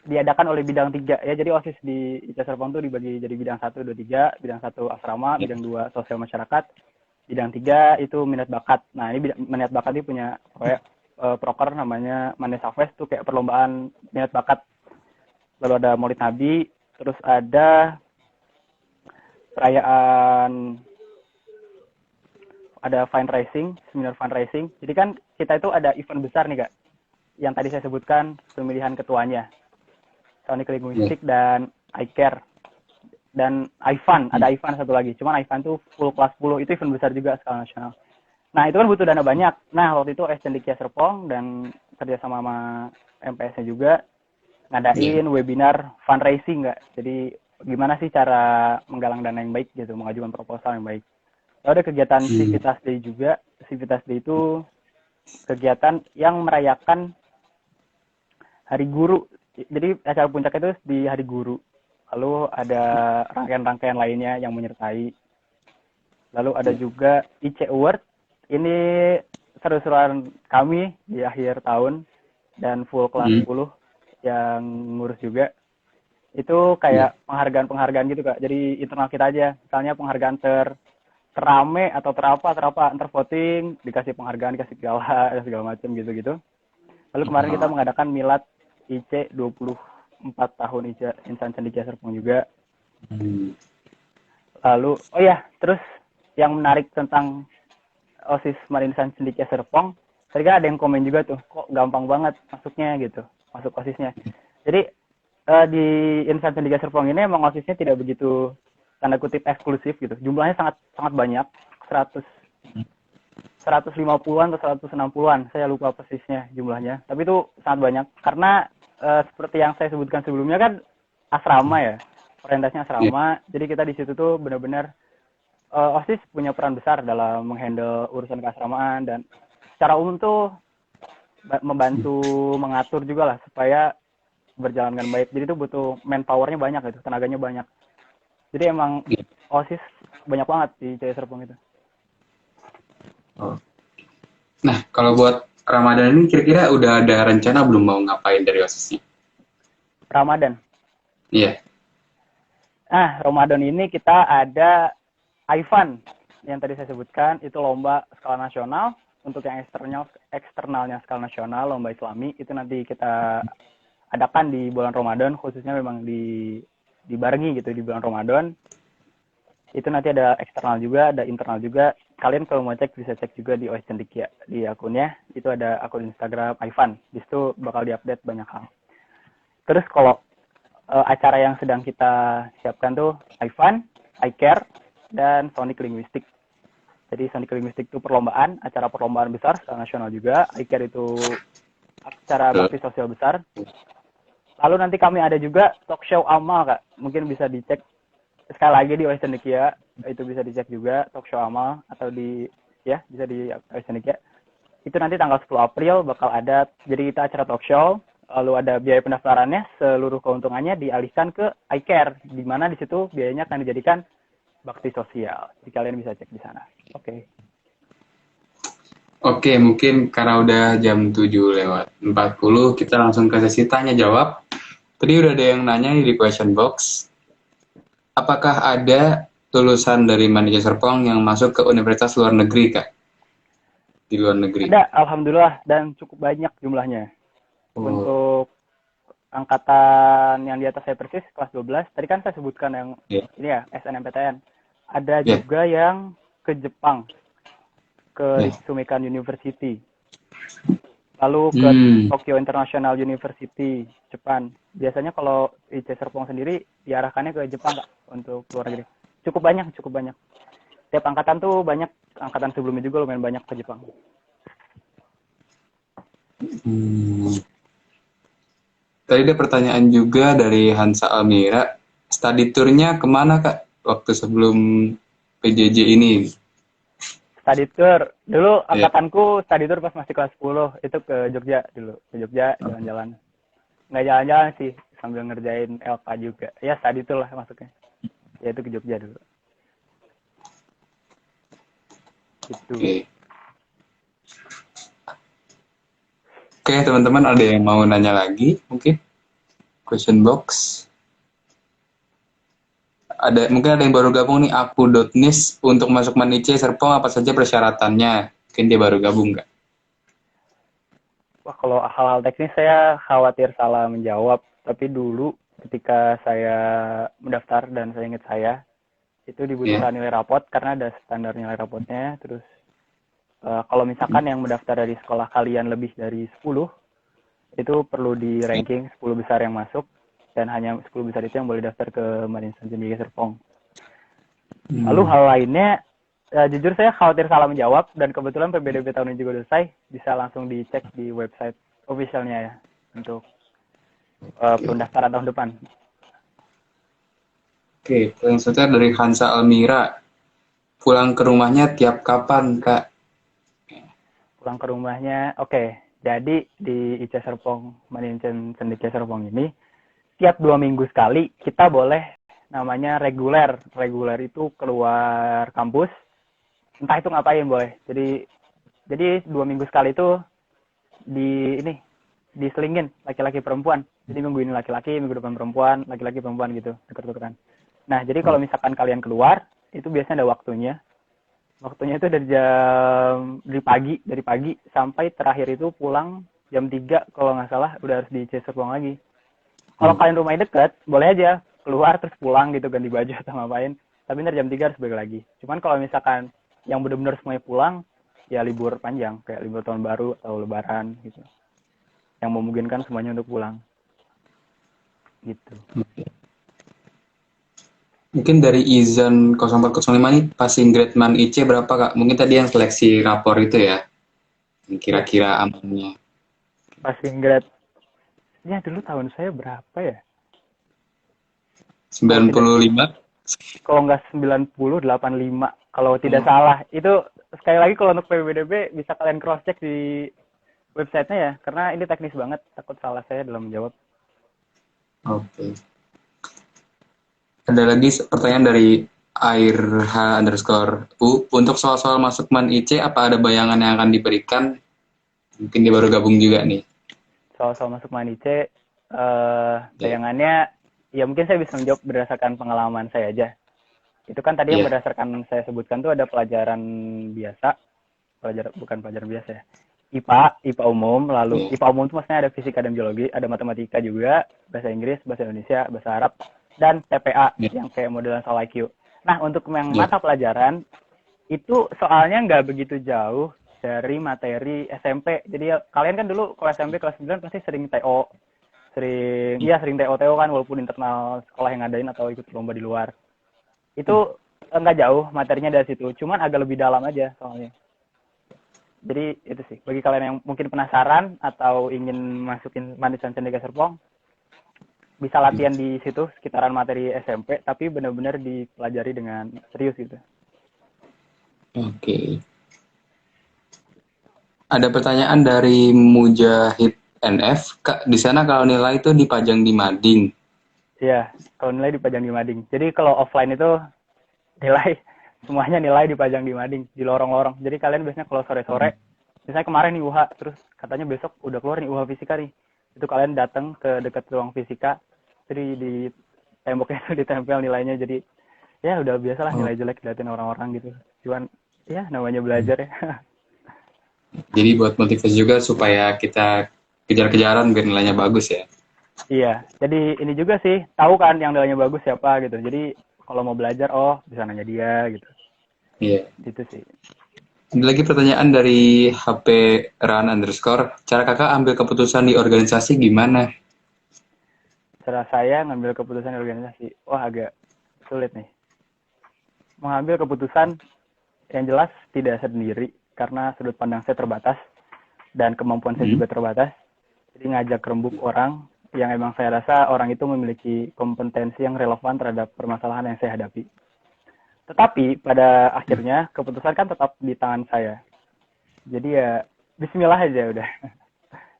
diadakan oleh bidang 3 ya. Jadi OSIS di ICA Serpong itu dibagi jadi bidang 1, 2, 3. Bidang 1 asrama, bidang 2 sosial masyarakat. Bidang 3 itu minat bakat. Nah, ini minat bakat ini punya proker namanya Manesa Fest, tuh kayak perlombaan minat bakat. Lalu ada Maulid Nabi, terus ada perayaan, ada fundraising, seminar fundraising. Jadi kan kita itu ada event besar nih, Kak. Yang tadi saya sebutkan pemilihan ketuanya. Sonic Linguistic dan iCare. Dan iFun, ada iFun satu lagi. Cuman iFun tuh full kelas 10, itu event besar juga skala nasional. Nah, itu kan butuh dana banyak. Nah, waktu itu Cendekia Serpong dan kerjasama sama MPS-nya juga ngadain webinar fundraising, nggak? Jadi gimana sih cara menggalang dana yang baik gitu, mengajukan proposal yang baik. Lalu ada kegiatan Civitas Day juga. Civitas Day itu kegiatan yang merayakan Hari Guru. Jadi acara puncak itu di Hari Guru. Lalu ada rangkaian-rangkaian lainnya yang menyertai. Lalu ada juga IC Award. Ini seru-seruan kami di akhir tahun dan full kelas 10 yang ngurus juga. Itu kayak penghargaan-penghargaan gitu, Kak. Jadi internal kita aja. Misalnya penghargaan terame atau terapa, voting, dikasih penghargaan, dikasih piala, segala macam gitu-gitu. Lalu kemarin kita mengadakan milad IC 24 tahun Insan Cendekia Serpong juga. Lalu, terus yang menarik tentang OSIS Marinsan Cendekia Serpong, tadi kan ada yang komen juga tuh, kok gampang banget masuknya gitu, masuk OSISnya. Jadi di Insan Cendekia Serpong ini emang OSISnya tidak begitu tanda kutip eksklusif gitu. Jumlahnya sangat banyak, 150-an atau 160-an, saya lupa persisnya jumlahnya. Tapi itu sangat banyak karena seperti yang saya sebutkan sebelumnya kan asrama ya, orientasinya asrama. Jadi kita di situ tuh benar-benar OSIS punya peran besar dalam menghandle urusan keasramaan dan secara umum tuh membantu mengatur juga lah supaya berjalan dengan baik. Jadi itu butuh manpower-nya banyak gitu, tenaganya banyak. Jadi emang OSIS banyak banget di CS Serpong itu. Oh. Nah, kalau buat Ramadan ini kira-kira udah ada rencana belum mau ngapain dari OSIS-nya? Ramadan. Iya. Ramadan ini kita ada IFAN yang tadi saya sebutkan, itu lomba skala nasional. Untuk yang eksternalnya skala nasional, lomba Islami, itu nanti kita adakan di bulan Ramadan, khususnya memang dibarengi gitu di bulan Ramadan. Itu nanti ada eksternal juga, ada internal juga. Kalian kalau mau cek bisa cek juga di OS Cendekia di akunnya. Itu ada akun Instagram IFAN. Di situ bakal diupdate banyak hal. Terus kalau acara yang sedang kita siapkan tuh IFAN, iCare, dan Sonic Linguistic. Jadi Sonic Linguistic itu perlombaan, acara perlombaan besar skala nasional juga. iCare itu acara bakti sosial besar. Lalu nanti kami ada juga talk show amal, Kak. Mungkin bisa dicek sekali lagi di OS Cendekia, itu bisa dicek juga talk show amal atau bisa di OS Cendekia. Itu nanti tanggal 10 April bakal ada, jadi kita acara talk show, lalu ada biaya pendaftarannya, seluruh keuntungannya dialihkan ke iCare, di mana di situ biayanya akan dijadikan bakti sosial. Jadi kalian bisa cek di sana. Oke, mungkin karena udah jam 7:40, kita langsung ke sesi tanya jawab. Tadi udah ada yang nanya di question box. Apakah ada lulusan dari Mandika Serpong yang masuk ke universitas luar negeri, Kak? Di luar negeri. Ada, alhamdulillah, dan cukup banyak jumlahnya. Untuk angkatan yang di atas saya persis, kelas 12, tadi kan saya sebutkan yang ini ya, SNMPTN. Ada juga yang ke Jepang, ke Ritsumeikan University. Lalu ke Tokyo International University, Jepang. Biasanya kalau IC Serpong sendiri diarahkannya ke Jepang, Kak, untuk luar negeri. Cukup banyak. Tiap angkatan tuh banyak, angkatan sebelumnya juga lumayan banyak ke Jepang. Tadi ada pertanyaan juga dari Hansa Almira. Study tour-nya kemana, Kak? Waktu sebelum PJJ ini? Study tour. Dulu angkatanku study tour pas masih kelas 10. Itu ke Jogja dulu. Ke Jogja jalan-jalan. Nggak jalan-jalan sih. Sambil ngerjain LK juga. Ya study tour lah masuknya. Ya itu ke Jogja dulu. Gitu. Oke, teman-teman ada yang mau nanya lagi mungkin? Question box. Mungkin ada yang baru gabung nih, aku.nis untuk masuk Manice Serpong apa saja persyaratannya? Mungkin dia baru gabung nggak? Wah, kalau hal-hal teknis saya khawatir salah menjawab. Tapi dulu ketika saya mendaftar dan saya ingat itu dibutuhkan nilai rapot karena ada standar nilai rapotnya. Terus kalau misalkan yang mendaftar dari sekolah kalian lebih dari 10, itu perlu di ranking 10 besar yang masuk. Dan hanya 10 besar itu yang boleh daftar ke Mandika Serpong. Lalu hal lainnya, jujur saya khawatir salah menjawab, dan kebetulan PBDB tahun ini juga selesai, bisa langsung dicek di website officialnya ya, untuk pendaftaran tahun depan. Oke, yang selanjutnya dari Hansa Almira. Pulang ke rumahnya tiap kapan, Kak? Pulang ke rumahnya, jadi di IC Serpong, Mandika Serpong ini, tiap 2 minggu sekali kita boleh namanya reguler. Reguler itu keluar kampus, entah itu ngapain boleh. Jadi 2 minggu sekali itu diselingin laki-laki perempuan. Jadi minggu ini laki-laki, minggu depan perempuan, laki-laki perempuan gitu, tuker-tukeran. Nah, jadi kalau misalkan kalian keluar, itu biasanya ada waktunya. Waktunya itu dari pagi sampai terakhir itu pulang jam 3 kalau nggak salah, udah harus di Serpong lagi. Kalau kalian rumahnya dekat, boleh aja keluar terus pulang gitu, ganti baju atau ngapain. Tapi ntar jam 3 harus balik lagi. Cuman kalau misalkan yang benar-benar semuanya pulang, ya libur panjang, kayak libur tahun baru atau lebaran gitu. Yang memungkinkan semuanya untuk pulang. Gitu. Mungkin dari Izan 0405 ini passing grade Man IC berapa, Kak? Mungkin tadi yang seleksi rapor itu ya? Kira-kira amannya. Passing grade ya dulu tahun saya berapa ya? 95? Kalau nggak 90, 85. Kalau tidak salah. Itu sekali lagi kalau untuk PBDB bisa kalian cross-check di websitenya ya. Karena ini teknis banget. Takut salah saya dalam menjawab. Oke. Ada lagi pertanyaan dari airh_u. Untuk soal-soal masuk MAN IC, apa ada bayangan yang akan diberikan? Mungkin dia baru gabung juga nih. Soal-soal masuk Manice, Ya. bayangannya, ya mungkin saya bisa menjawab berdasarkan pengalaman saya aja. Itu kan tadi yang Iya. berdasarkan saya sebutkan tuh ada pelajaran biasa, bukan pelajaran biasa ya. IPA umum, lalu Iya. IPA umum itu maksudnya ada fisika dan biologi, ada matematika juga, bahasa Inggris, bahasa Indonesia, bahasa Arab, dan TPA Iya. yang kayak modelan soal IQ. Nah, untuk yang Iya. mata pelajaran, itu soalnya nggak begitu jauh dari materi SMP. Jadi ya, kalian kan dulu kelas SMP, kelas 9 pasti sering TO, sering TO kan, walaupun internal sekolah yang ngadain atau ikut lomba di luar. Itu nggak jauh materinya dari situ, cuman agak lebih dalam aja soalnya. Jadi itu sih, bagi kalian yang mungkin penasaran atau ingin masukin Manisan Cendika Serpong, bisa latihan di situ sekitaran materi SMP, tapi benar-benar dipelajari dengan serius gitu. Oke. Ada pertanyaan dari Mujahid NF. Kak, di sana kalau nilai itu dipajang di mading. Iya, kalau nilai dipajang di mading. Jadi kalau offline itu semuanya nilai dipajang di mading, di lorong-lorong. Jadi kalian biasanya kalau sore-sore, misalnya kemarin nih UH, terus katanya besok udah keluar nih UH fisika nih. Itu kalian datang ke dekat ruang fisika, jadi di temboknya itu ditempel nilainya. Jadi ya udah biasalah Oh, nilai jelek diliatin orang-orang gitu. Cuman ya namanya belajar ya. jadi buat motivasi juga supaya kita kejar-kejaran biar nilainya bagus ya. Iya, jadi ini juga sih, tahu kan yang nilainya bagus siapa gitu. Jadi kalau mau belajar, oh bisa nanya dia gitu. Iya. Gitu sih. Ada lagi pertanyaan dari HP Ran_. Cara kakak ambil keputusan di organisasi gimana? Cara saya ngambil keputusan di organisasi, wah agak sulit nih. Mengambil keputusan yang jelas tidak sendiri, karena sudut pandang saya terbatas, dan kemampuan saya juga terbatas. Jadi ngajak rembuk orang yang emang saya rasa orang itu memiliki kompetensi yang relevan terhadap permasalahan yang saya hadapi. Tetapi pada akhirnya keputusan kan tetap di tangan saya. Jadi ya bismillah aja udah.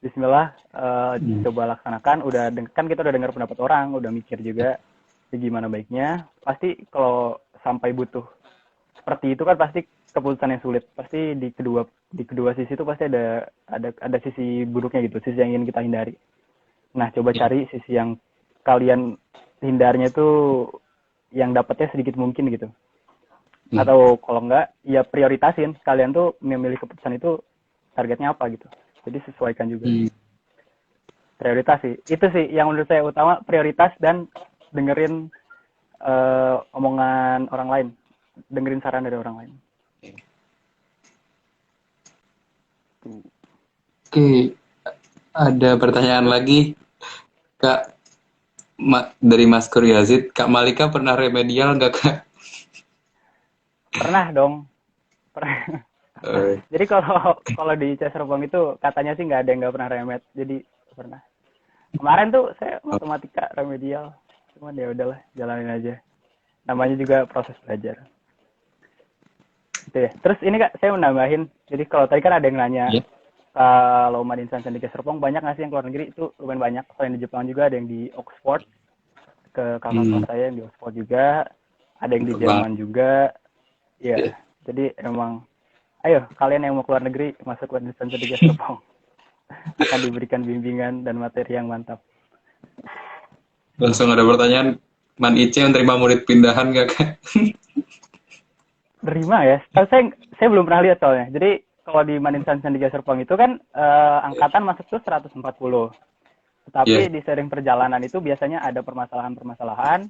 Bismillah, coba laksanakan. Kan kita udah dengar pendapat orang, udah mikir juga gimana baiknya. Pasti kalau sampai butuh seperti itu kan pasti keputusan yang sulit. Pasti di kedua sisi itu pasti ada sisi buruknya gitu, sisi yang ingin kita hindari. Nah, coba cari sisi yang kalian hindarnya itu yang dapatnya sedikit mungkin gitu. Atau kalau enggak, ya prioritasin. Kalian tuh memilih keputusan itu targetnya apa gitu. Jadi sesuaikan juga. Prioritas sih. Itu sih yang menurut saya utama, prioritas dan dengerin omongan orang lain. Dengerin saran dari orang lain. Oke, ada pertanyaan lagi. Kak, dari Mas Kuryazid, Kak Malika pernah remedial nggak Kak? Pernah dong. Pernah. Jadi kalau di Ceserpong itu katanya sih nggak ada yang nggak pernah remed. Jadi pernah. Kemarin tuh saya matematika remedial. Cuman ya udahlah, jalanin aja. Namanya juga proses belajar. Gitu ya. Terus ini Kak, saya menambahin. Jadi kalau tadi kan ada yang nanya, kalau Madinsan Cendika Serpong banyak nggak sih yang keluar negeri? Itu lumayan banyak. Selain di Jepang juga ada yang di Oxford. Ke kakak kelas saya yang di Oxford juga. Ada yang di Jerman juga. Ya, jadi emang, ayo kalian yang mau keluar negeri, masuk Madinsan Cendika Serpong. Akan diberikan bimbingan dan materi yang mantap. Langsung ada pertanyaan, Man Ice yang terima murid pindahan nggak Kak? Terima ya. Saya belum pernah lihat soalnya. Jadi kalau di Madinsan Cendika Serpong itu kan angkatan masuk tuh 140. Tetapi di sering perjalanan itu biasanya ada permasalahan-permasalahan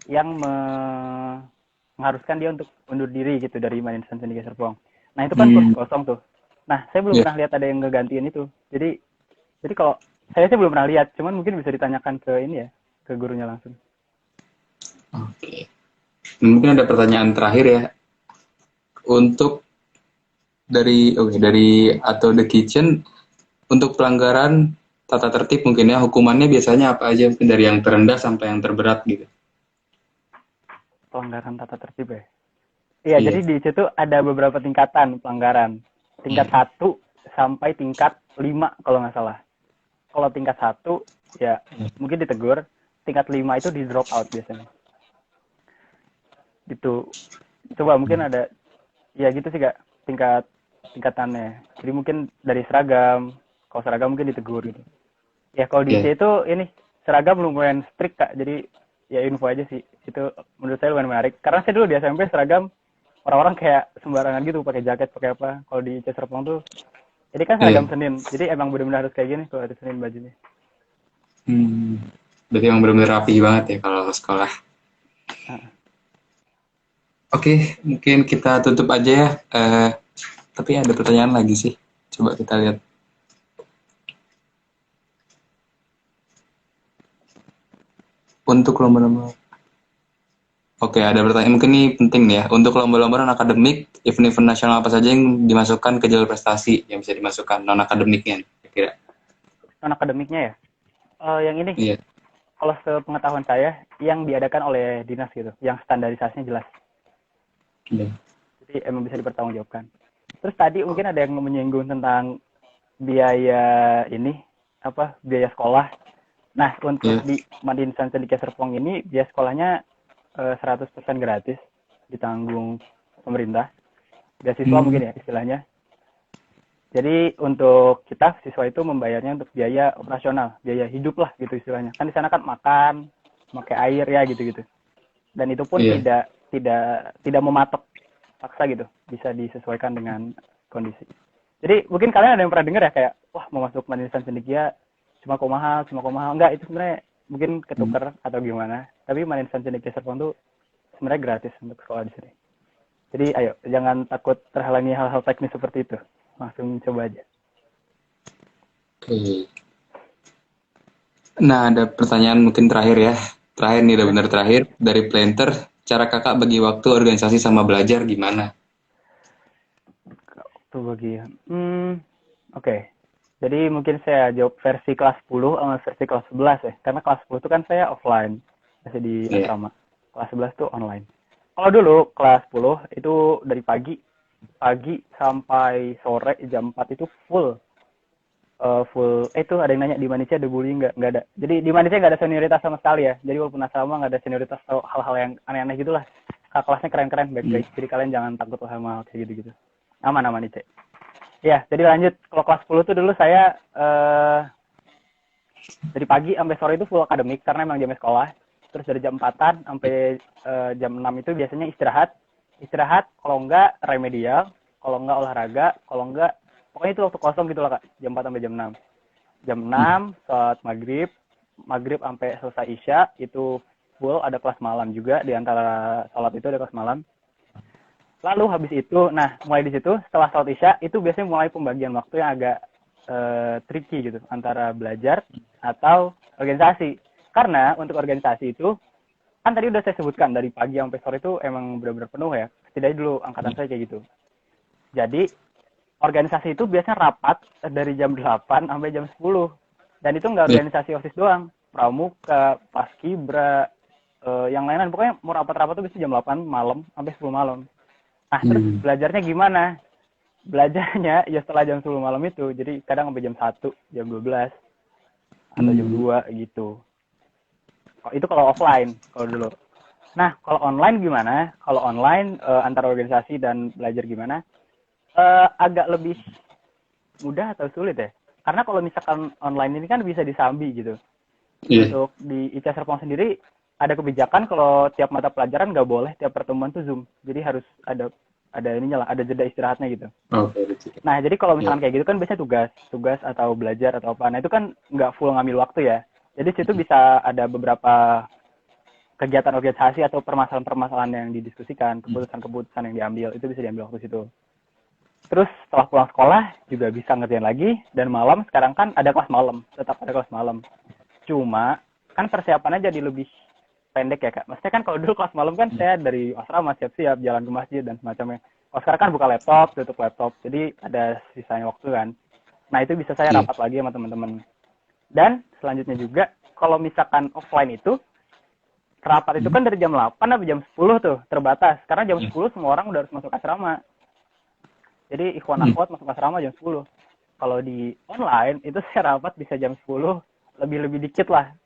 yang mengharuskan dia untuk undur diri gitu dari Madinsan Cendika Serpong. Nah itu kan kursi kosong tuh. Nah saya belum pernah lihat ada yang ngegantiin itu. Jadi kalau saya sih belum pernah lihat. Cuman mungkin bisa ditanyakan ke ini ya, ke gurunya langsung. Oke. Mungkin ada pertanyaan terakhir ya. Untuk dari atau The Kitchen, untuk pelanggaran tata tertib mungkin ya, hukumannya biasanya apa aja, mungkin dari yang terendah sampai yang terberat gitu. Pelanggaran tata tertib ya. Iya, jadi di situ ada beberapa tingkatan pelanggaran. Tingkat 1 sampai tingkat 5 kalau nggak salah. Kalau tingkat 1 ya mungkin ditegur, tingkat 5 itu di drop out biasanya. Gitu. Coba mungkin ada, ya gitu sih Kak, tingkatannya. Jadi mungkin dari seragam, kalau seragam mungkin ditegur gitu. Ya kalau di Iya. IC itu ini seragam lumayan strict Kak, jadi ya info aja sih. Itu menurut saya lumayan menarik. Karena saya dulu di SMP seragam orang-orang kayak sembarangan gitu, pakai jaket, pakai apa. Kalau di IC Serpong tuh, jadi kan seragam Iya. Senin. Jadi emang benar-benar harus kayak gini kalau hari Senin bajunya. Berarti emang benar-benar rapi banget ya kalau sekolah. Nah, Oke, mungkin kita tutup aja ya. Tapi ada pertanyaan lagi sih. Coba kita lihat. Untuk lomba-lomba. Oke, ada pertanyaan. Mungkin ini penting nih ya. Untuk lomba-lomba non-akademik, event-event nasional apa saja yang dimasukkan ke jalur prestasi yang bisa dimasukkan non-akademiknya? Kira-kira. non akademiknya ya. Yang ini, Iya. kalau sepengetahuan saya, yang diadakan oleh dinas gitu, yang standarisasinya jelas. Iya. Jadi emang bisa dipertanggungjawabkan. Terus tadi mungkin ada yang menyinggung tentang biaya ini, biaya sekolah. Nah, untuk Iya. di Madin Cendekia Serpong ini, biaya sekolahnya 100% gratis, ditanggung pemerintah. Beasiswa Hmm. mungkin ya istilahnya. Jadi untuk kita siswa itu membayarnya untuk biaya operasional, biaya hidup lah gitu istilahnya. Kan di sana kan makan, pakai air ya gitu-gitu. Dan itu pun Iya. tidak mematok paksa gitu, bisa disesuaikan dengan kondisi. Jadi mungkin kalian ada yang pernah dengar ya kayak, wah mau masuk Madinah Cendekia cuma kok mahal. Enggak, itu sebenarnya mungkin ketukar atau gimana. Tapi Madinah Cendekia Serpong tuh sebenarnya gratis untuk sekolah di sini. Jadi ayo, jangan takut terhalangi hal-hal teknis seperti itu. Langsung coba aja. Oke. Nah, ada pertanyaan mungkin terakhir ya. Terakhir nih, udah Boleh? bener terakhir. Dari Planter, cara kakak bagi waktu organisasi sama belajar gimana? Tuh bagian. Oke. Jadi mungkin saya jawab versi kelas 10 sama versi kelas 11 ya. Karena kelas 10 itu kan saya offline, masih di Iya. asrama. Kelas 11 tuh online. Kalau dulu kelas 10 itu dari pagi sampai sore jam 4 itu full itu ada yang nanya di Malaysia ada bullying nggak ada, jadi di Malaysia nggak ada senioritas sama sekali ya, jadi walaupun asrama nggak ada senioritas atau hal-hal yang aneh-aneh gitulah. Kakak kelasnya keren-keren Hmm. baik-baik, jadi kalian jangan takut lah sama kayak gitu-gitu, aman-aman nih. Ya jadi lanjut, kalau kelas 10 tuh dulu saya dari pagi sampai sore itu full akademik karena emang jamnya sekolah. Terus dari jam 4-an sampai jam 6 itu biasanya istirahat, kalau enggak remedial, kalau enggak olahraga, kalau enggak pokoknya itu waktu kosong gitu lah Kak, jam 4 sampai jam 6. Jam 6 saat maghrib sampai selesai isya itu full, ada kelas malam juga, di antara sholat itu ada kelas malam. Lalu habis itu, nah mulai di situ setelah sholat isya itu biasanya mulai pembagian waktu yang agak tricky gitu, antara belajar atau organisasi. Karena untuk organisasi itu kan tadi udah saya sebutkan dari pagi sampai sore itu emang benar-benar penuh ya. Setidaknya dulu angkatan saya kayak gitu. Jadi organisasi itu biasanya rapat dari jam 8 sampai jam 10. Dan itu nggak Iya. organisasi OSIS doang. Pramuka, Paskibra, yang lain-lain. Pokoknya mau rapat-rapat tuh bisa jam 8 malam sampai 10 malam. Nah, terus belajarnya gimana? Belajarnya ya setelah jam 10 malam itu. Jadi kadang sampai jam 1, jam 12, atau jam 2 gitu. Itu kalau offline, kalau dulu. Nah, kalau online gimana? Kalau online antara organisasi dan belajar gimana? Agak lebih mudah atau sulit ya? Karena kalau misalkan online ini kan bisa disambi gitu. Iya. Untuk di ICA Serpong sendiri ada kebijakan kalau tiap mata pelajaran nggak boleh tiap pertemuan tuh Zoom. Jadi harus ada ininya lah, ada jeda istirahatnya gitu. Oke, betul. Nah, jadi kalau Iya. misalkan kayak gitu kan biasanya tugas atau belajar atau apa. Nah, itu kan nggak full ngambil waktu ya. Jadi situ bisa ada beberapa kegiatan organisasi atau permasalahan-permasalahan yang didiskusikan, keputusan-keputusan yang diambil, itu bisa diambil waktu situ. Terus setelah pulang sekolah juga bisa ngerjain lagi, dan malam sekarang kan ada kelas malam, tetap ada kelas malam. Cuma kan persiapannya jadi lebih pendek ya Kak. Maksudnya kan kalau dulu kelas malam kan saya dari asrama siap-siap jalan ke masjid dan semacamnya. Kalau sekarang kan buka laptop, tutup laptop, jadi ada sisanya waktu kan. Nah itu bisa saya Iya. rapat lagi sama teman-teman. Dan selanjutnya juga, kalau misalkan offline itu, rapat itu kan dari jam 8 sampai jam 10 tuh, terbatas. Karena jam 10 semua orang udah harus masuk asrama. Jadi ikhwan akhwat masuk asrama jam 10. Kalau di online, itu saya rapat bisa jam 10, lebih-lebih dikit lah.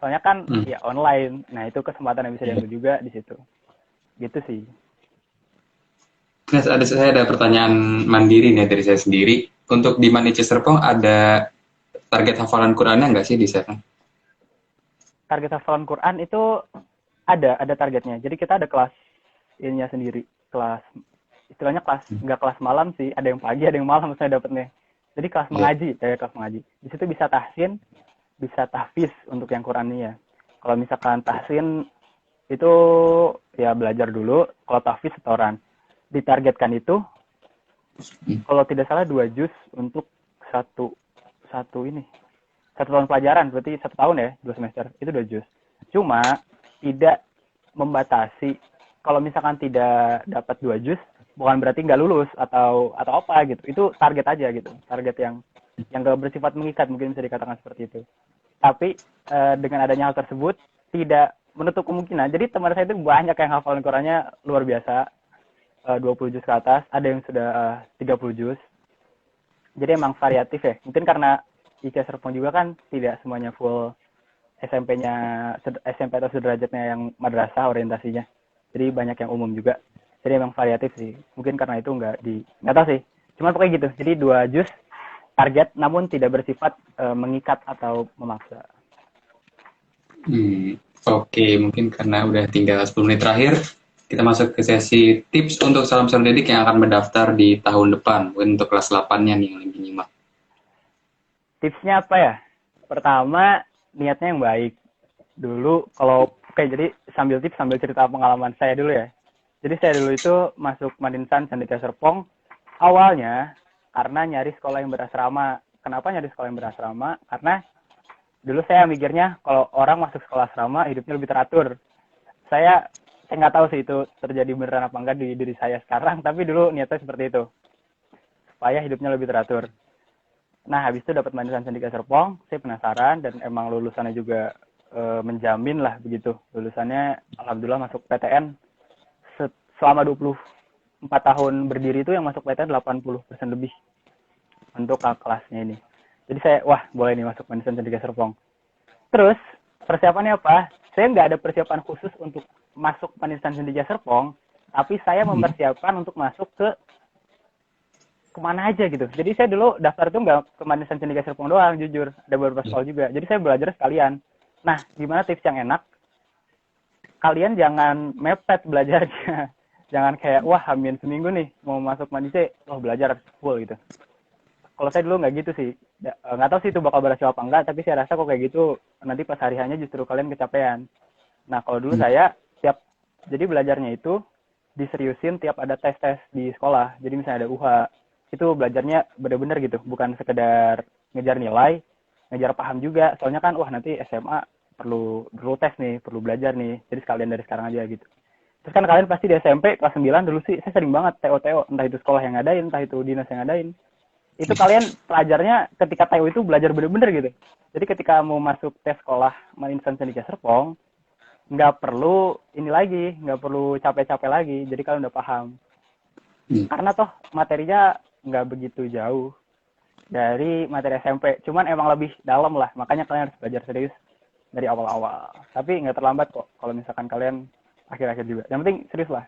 Soalnya kan ya online. Nah, itu kesempatan yang bisa diambil juga di situ. Gitu sih. Terus saya ada pertanyaan mandiri nih dari saya sendiri. Untuk di Maniche Serpong ada target hafalan Qurannya nggak sih di sana? Target hafalan Quran itu ada targetnya. Jadi kita ada kelas ininya sendiri. Kelas istilahnya kelas nggak kelas malam sih, ada yang pagi, ada yang malam saya dapetnya. Jadi kelas mengaji, kayak kelas mengaji. Di situ bisa tahsin, bisa tahfiz untuk yang Qurannya. Kalau misalkan tahsin itu ya belajar dulu, kalau tahfiz setoran. Ditargetkan itu kalau tidak salah 2 juz untuk satu tahun pelajaran, berarti 1 tahun ya, 2 semester, itu 2 juz. Cuma tidak membatasi, kalau misalkan tidak dapat 2 juz, bukan berarti nggak lulus atau apa gitu. Itu target aja gitu, target yang nggak bersifat mengikat, mungkin bisa dikatakan seperti itu. Tapi dengan adanya hal tersebut tidak menutup kemungkinan. Jadi teman saya itu banyak yang hafalan Qurannya luar biasa, 20 juz ke atas, ada yang sudah 30 juz. Jadi emang variatif ya. Mungkin karena IC Serpong juga kan tidak semuanya full SMP atau sederajatnya yang madrasah orientasinya. Jadi banyak yang umum juga. Jadi emang variatif sih. Mungkin karena itu nggak tahu sih. Cuman pokoknya gitu. Jadi 2 juz target, namun tidak bersifat mengikat atau memaksa. Oke, mungkin karena udah tinggal 10 menit terakhir, kita masuk ke sesi tips untuk calon didik yang akan mendaftar di tahun depan. Mungkin untuk kelas 8-nya nih yang lagi nyimak. Tipsnya apa ya? Pertama, niatnya yang baik. Dulu kalau jadi sambil tips sambil cerita pengalaman saya dulu ya. Jadi saya dulu itu masuk Madinsan Sandika Serpong awalnya karena nyari sekolah yang berasrama. Kenapa nyari sekolah yang berasrama? Karena dulu saya mikirnya kalau orang masuk sekolah asrama hidupnya lebih teratur. Saya nggak tahu sih itu terjadi beneran apa enggak di diri saya sekarang, tapi dulu niatnya seperti itu. Supaya hidupnya lebih teratur. Nah, habis itu dapat Madinsan Sandika Serpong, saya penasaran dan emang lulusannya juga menjamin lah begitu. Lulusannya alhamdulillah masuk PTN selama 24 tahun berdiri itu yang masuk PTN 80% lebih untuk kelasnya ini. Jadi saya, wah boleh nih masuk Madinsan Sandika Serpong. Terus persiapannya apa? Saya nggak ada persiapan khusus untuk masuk Madinsan Sandika Serpong, tapi saya mempersiapkan untuk masuk ke kemana aja gitu. Jadi saya dulu daftar itu nggak ke Madinsan Sandika Serpong doang, jujur. Ada beberapa sekolah juga. Jadi saya belajar sekalian. Nah, gimana tips yang enak? Kalian jangan mepet belajarnya. Jangan kayak, wah hamin seminggu nih, mau masuk Madise, wah belajar full gitu. Kalau saya dulu nggak gitu sih. Nggak tahu sih itu bakal berhasil apa enggak, tapi saya rasa kok kayak gitu, nanti pas hari hanya justru kalian kecapean. Nah, kalau dulu saya, jadi belajarnya itu diseriusin tiap ada tes-tes di sekolah. Jadi misalnya ada UHA, itu belajarnya bener-bener gitu, bukan sekedar ngejar nilai, ngejar paham juga. Soalnya kan, wah nanti SMA perlu tes nih, perlu belajar nih. Jadi sekalian dari sekarang aja gitu. Terus kan kalian pasti di SMP kelas 9 dulu sih, saya sering banget TO-TO, entah itu sekolah yang ngadain, entah itu dinas yang ngadain. Itu kalian pelajarnya ketika TO itu belajar bener-bener gitu. Jadi ketika mau masuk tes sekolah Madinsan Sandika Serpong, nggak perlu ini lagi, nggak perlu capek-capek lagi. Jadi kalian udah paham. Karena toh materinya nggak begitu jauh dari materi SMP, cuman emang lebih dalam lah. Makanya kalian harus belajar serius dari awal-awal. Tapi nggak terlambat kok kalau misalkan kalian akhir-akhir juga. Yang penting serius lah.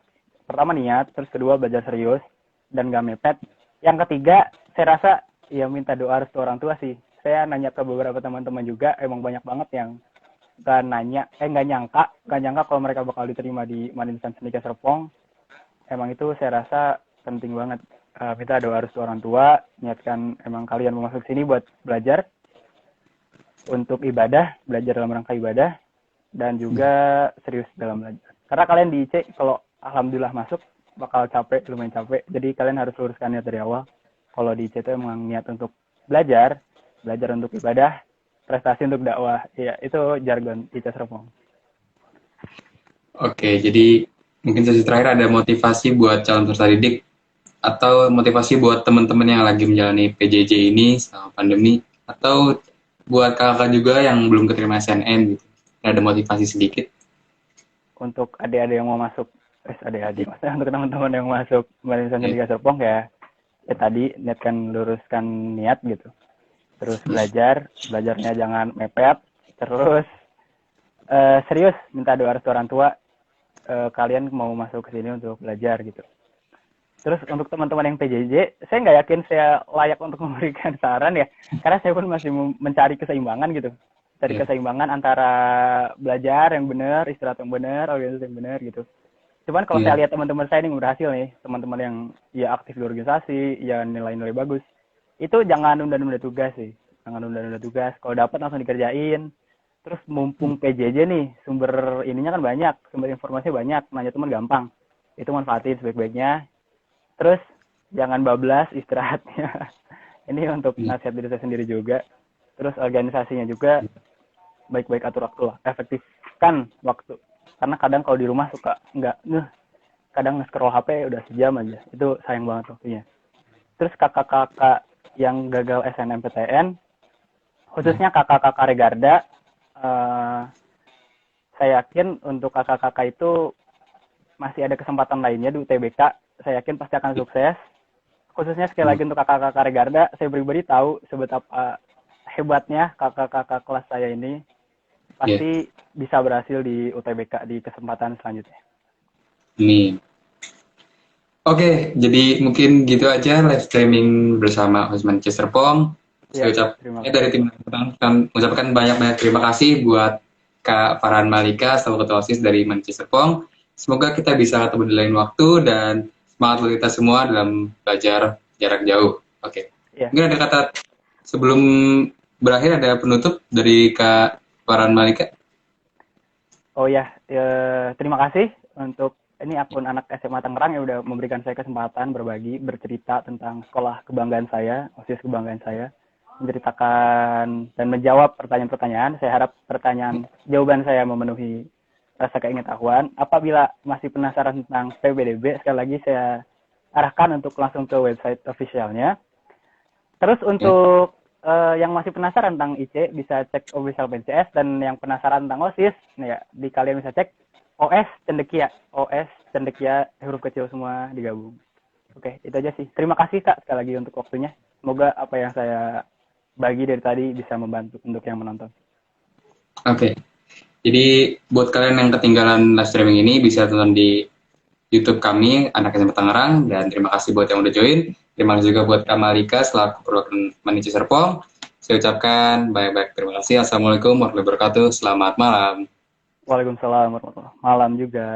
Pertama niat, terus kedua belajar serius dan nggak mepet. Yang ketiga, saya rasa ya minta doa restu orang tua sih. Saya nanya ke beberapa teman-teman juga, emang banyak banget yang nggak nyangka kalau mereka bakal diterima di Madinsan Sandika Serpong. Emang itu saya rasa penting banget. Minta doa restu orang tua, niatkan emang kalian mau masuk sini buat belajar untuk ibadah, belajar dalam rangka ibadah, dan juga serius dalam belajar. Karena kalian di IC, kalau alhamdulillah masuk, bakal lumayan capek. Jadi kalian harus luruskan niat dari awal. Kalau di IC itu emang niat untuk belajar untuk ibadah, prestasi untuk dakwah. Ya, itu jargon IC Serpong. Oke, jadi mungkin sesi terakhir ada motivasi buat calon peserta didik atau motivasi buat teman-teman yang lagi menjalani PJJ ini selama pandemi, atau buat kakak juga yang belum keterima SNM gitu. Ada motivasi sedikit. Untuk adik-adik yang mau masuk, adik-adik, maksudnya untuk teman-teman yang masuk Madinsan Sandika Serpong ya tadi niatkan luruskan niat gitu. Terus belajarnya jangan mepet, terus serius minta doa restu orang tua, kalian mau masuk ke sini untuk belajar gitu. Terus untuk teman-teman yang PJJ, saya nggak yakin saya layak untuk memberikan saran ya, karena saya pun masih mencari keseimbangan gitu. Cari keseimbangan antara belajar yang benar, istirahat yang benar, organisasi yang benar gitu. Cuman kalau saya lihat teman-teman saya ini berhasil nih, teman-teman yang ya aktif di organisasi, ya nilai-nilai bagus, itu jangan nunda-nunda tugas sih. Jangan nunda-nunda tugas. Kalau dapat langsung dikerjain. Terus mumpung PJJ nih, sumber ininya kan banyak, sumber informasinya banyak, nanya teman gampang. Itu manfaatin sebaik-baiknya. Terus jangan bablas istirahatnya. Ini untuk nasihat diri saya sendiri juga. Terus organisasinya juga baik-baik atur waktu lah. Efektifkan waktu. Karena kadang kalau di rumah suka kadang scroll HP udah sejam aja. Itu sayang banget waktunya. Terus kakak-kakak yang gagal SNMPTN, khususnya kakak-kakak Regarda, saya yakin untuk kakak-kakak itu masih ada kesempatan lainnya di UTBK. Saya yakin pasti akan sukses. Khususnya sekali lagi untuk kakak-kakak Regarda, saya pribadi tahu sebetapa hebatnya kakak-kakak kelas saya ini. Pasti bisa berhasil di UTBK di kesempatan selanjutnya. Amin. Oke, jadi mungkin gitu aja live streaming bersama Osman Ceserpong. Saya ucapkan dari tim mengucapkan banyak-banyak terima kasih buat Kak Farhan Malika, selaku ketua OSIS dari Manchester Pong. Semoga kita bisa ketemu di lain waktu dan semangat buat kita semua dalam belajar jarak jauh. Oke. Mungkin ada kata sebelum berakhir, ada penutup dari Kak Farhan Malika. Oh ya, terima kasih untuk ini akun anak SMA Tangerang yang udah memberikan saya kesempatan berbagi, bercerita tentang sekolah kebanggaan saya, OSIS kebanggaan saya, menceritakan dan menjawab pertanyaan-pertanyaan. Saya harap jawaban saya memenuhi rasa keingintahuan. Apabila masih penasaran tentang PBDB, sekali lagi saya arahkan untuk langsung ke website officialnya. Terus untuk yang masih penasaran tentang IC bisa cek official PCS, dan yang penasaran tentang OSIS, ya di kalian bisa cek OS Cendekia huruf kecil semua digabung. Oke, itu aja sih. Terima kasih Kak sekali lagi untuk waktunya. Semoga apa yang saya bagi dari tadi bisa membantu untuk yang menonton. Oke. Jadi buat kalian yang ketinggalan live streaming ini bisa tonton di YouTube kami, Anak SMA Tangerang, dan terima kasih buat yang udah join. Terima kasih juga buat Kak Malika selaku perwakilan Manici Serpong. Saya ucapkan banyak-banyak terima kasih. Assalamualaikum warahmatullahi wabarakatuh. Selamat malam. Waalaikumsalam warahmatullahi wabarakatuh. Malam juga.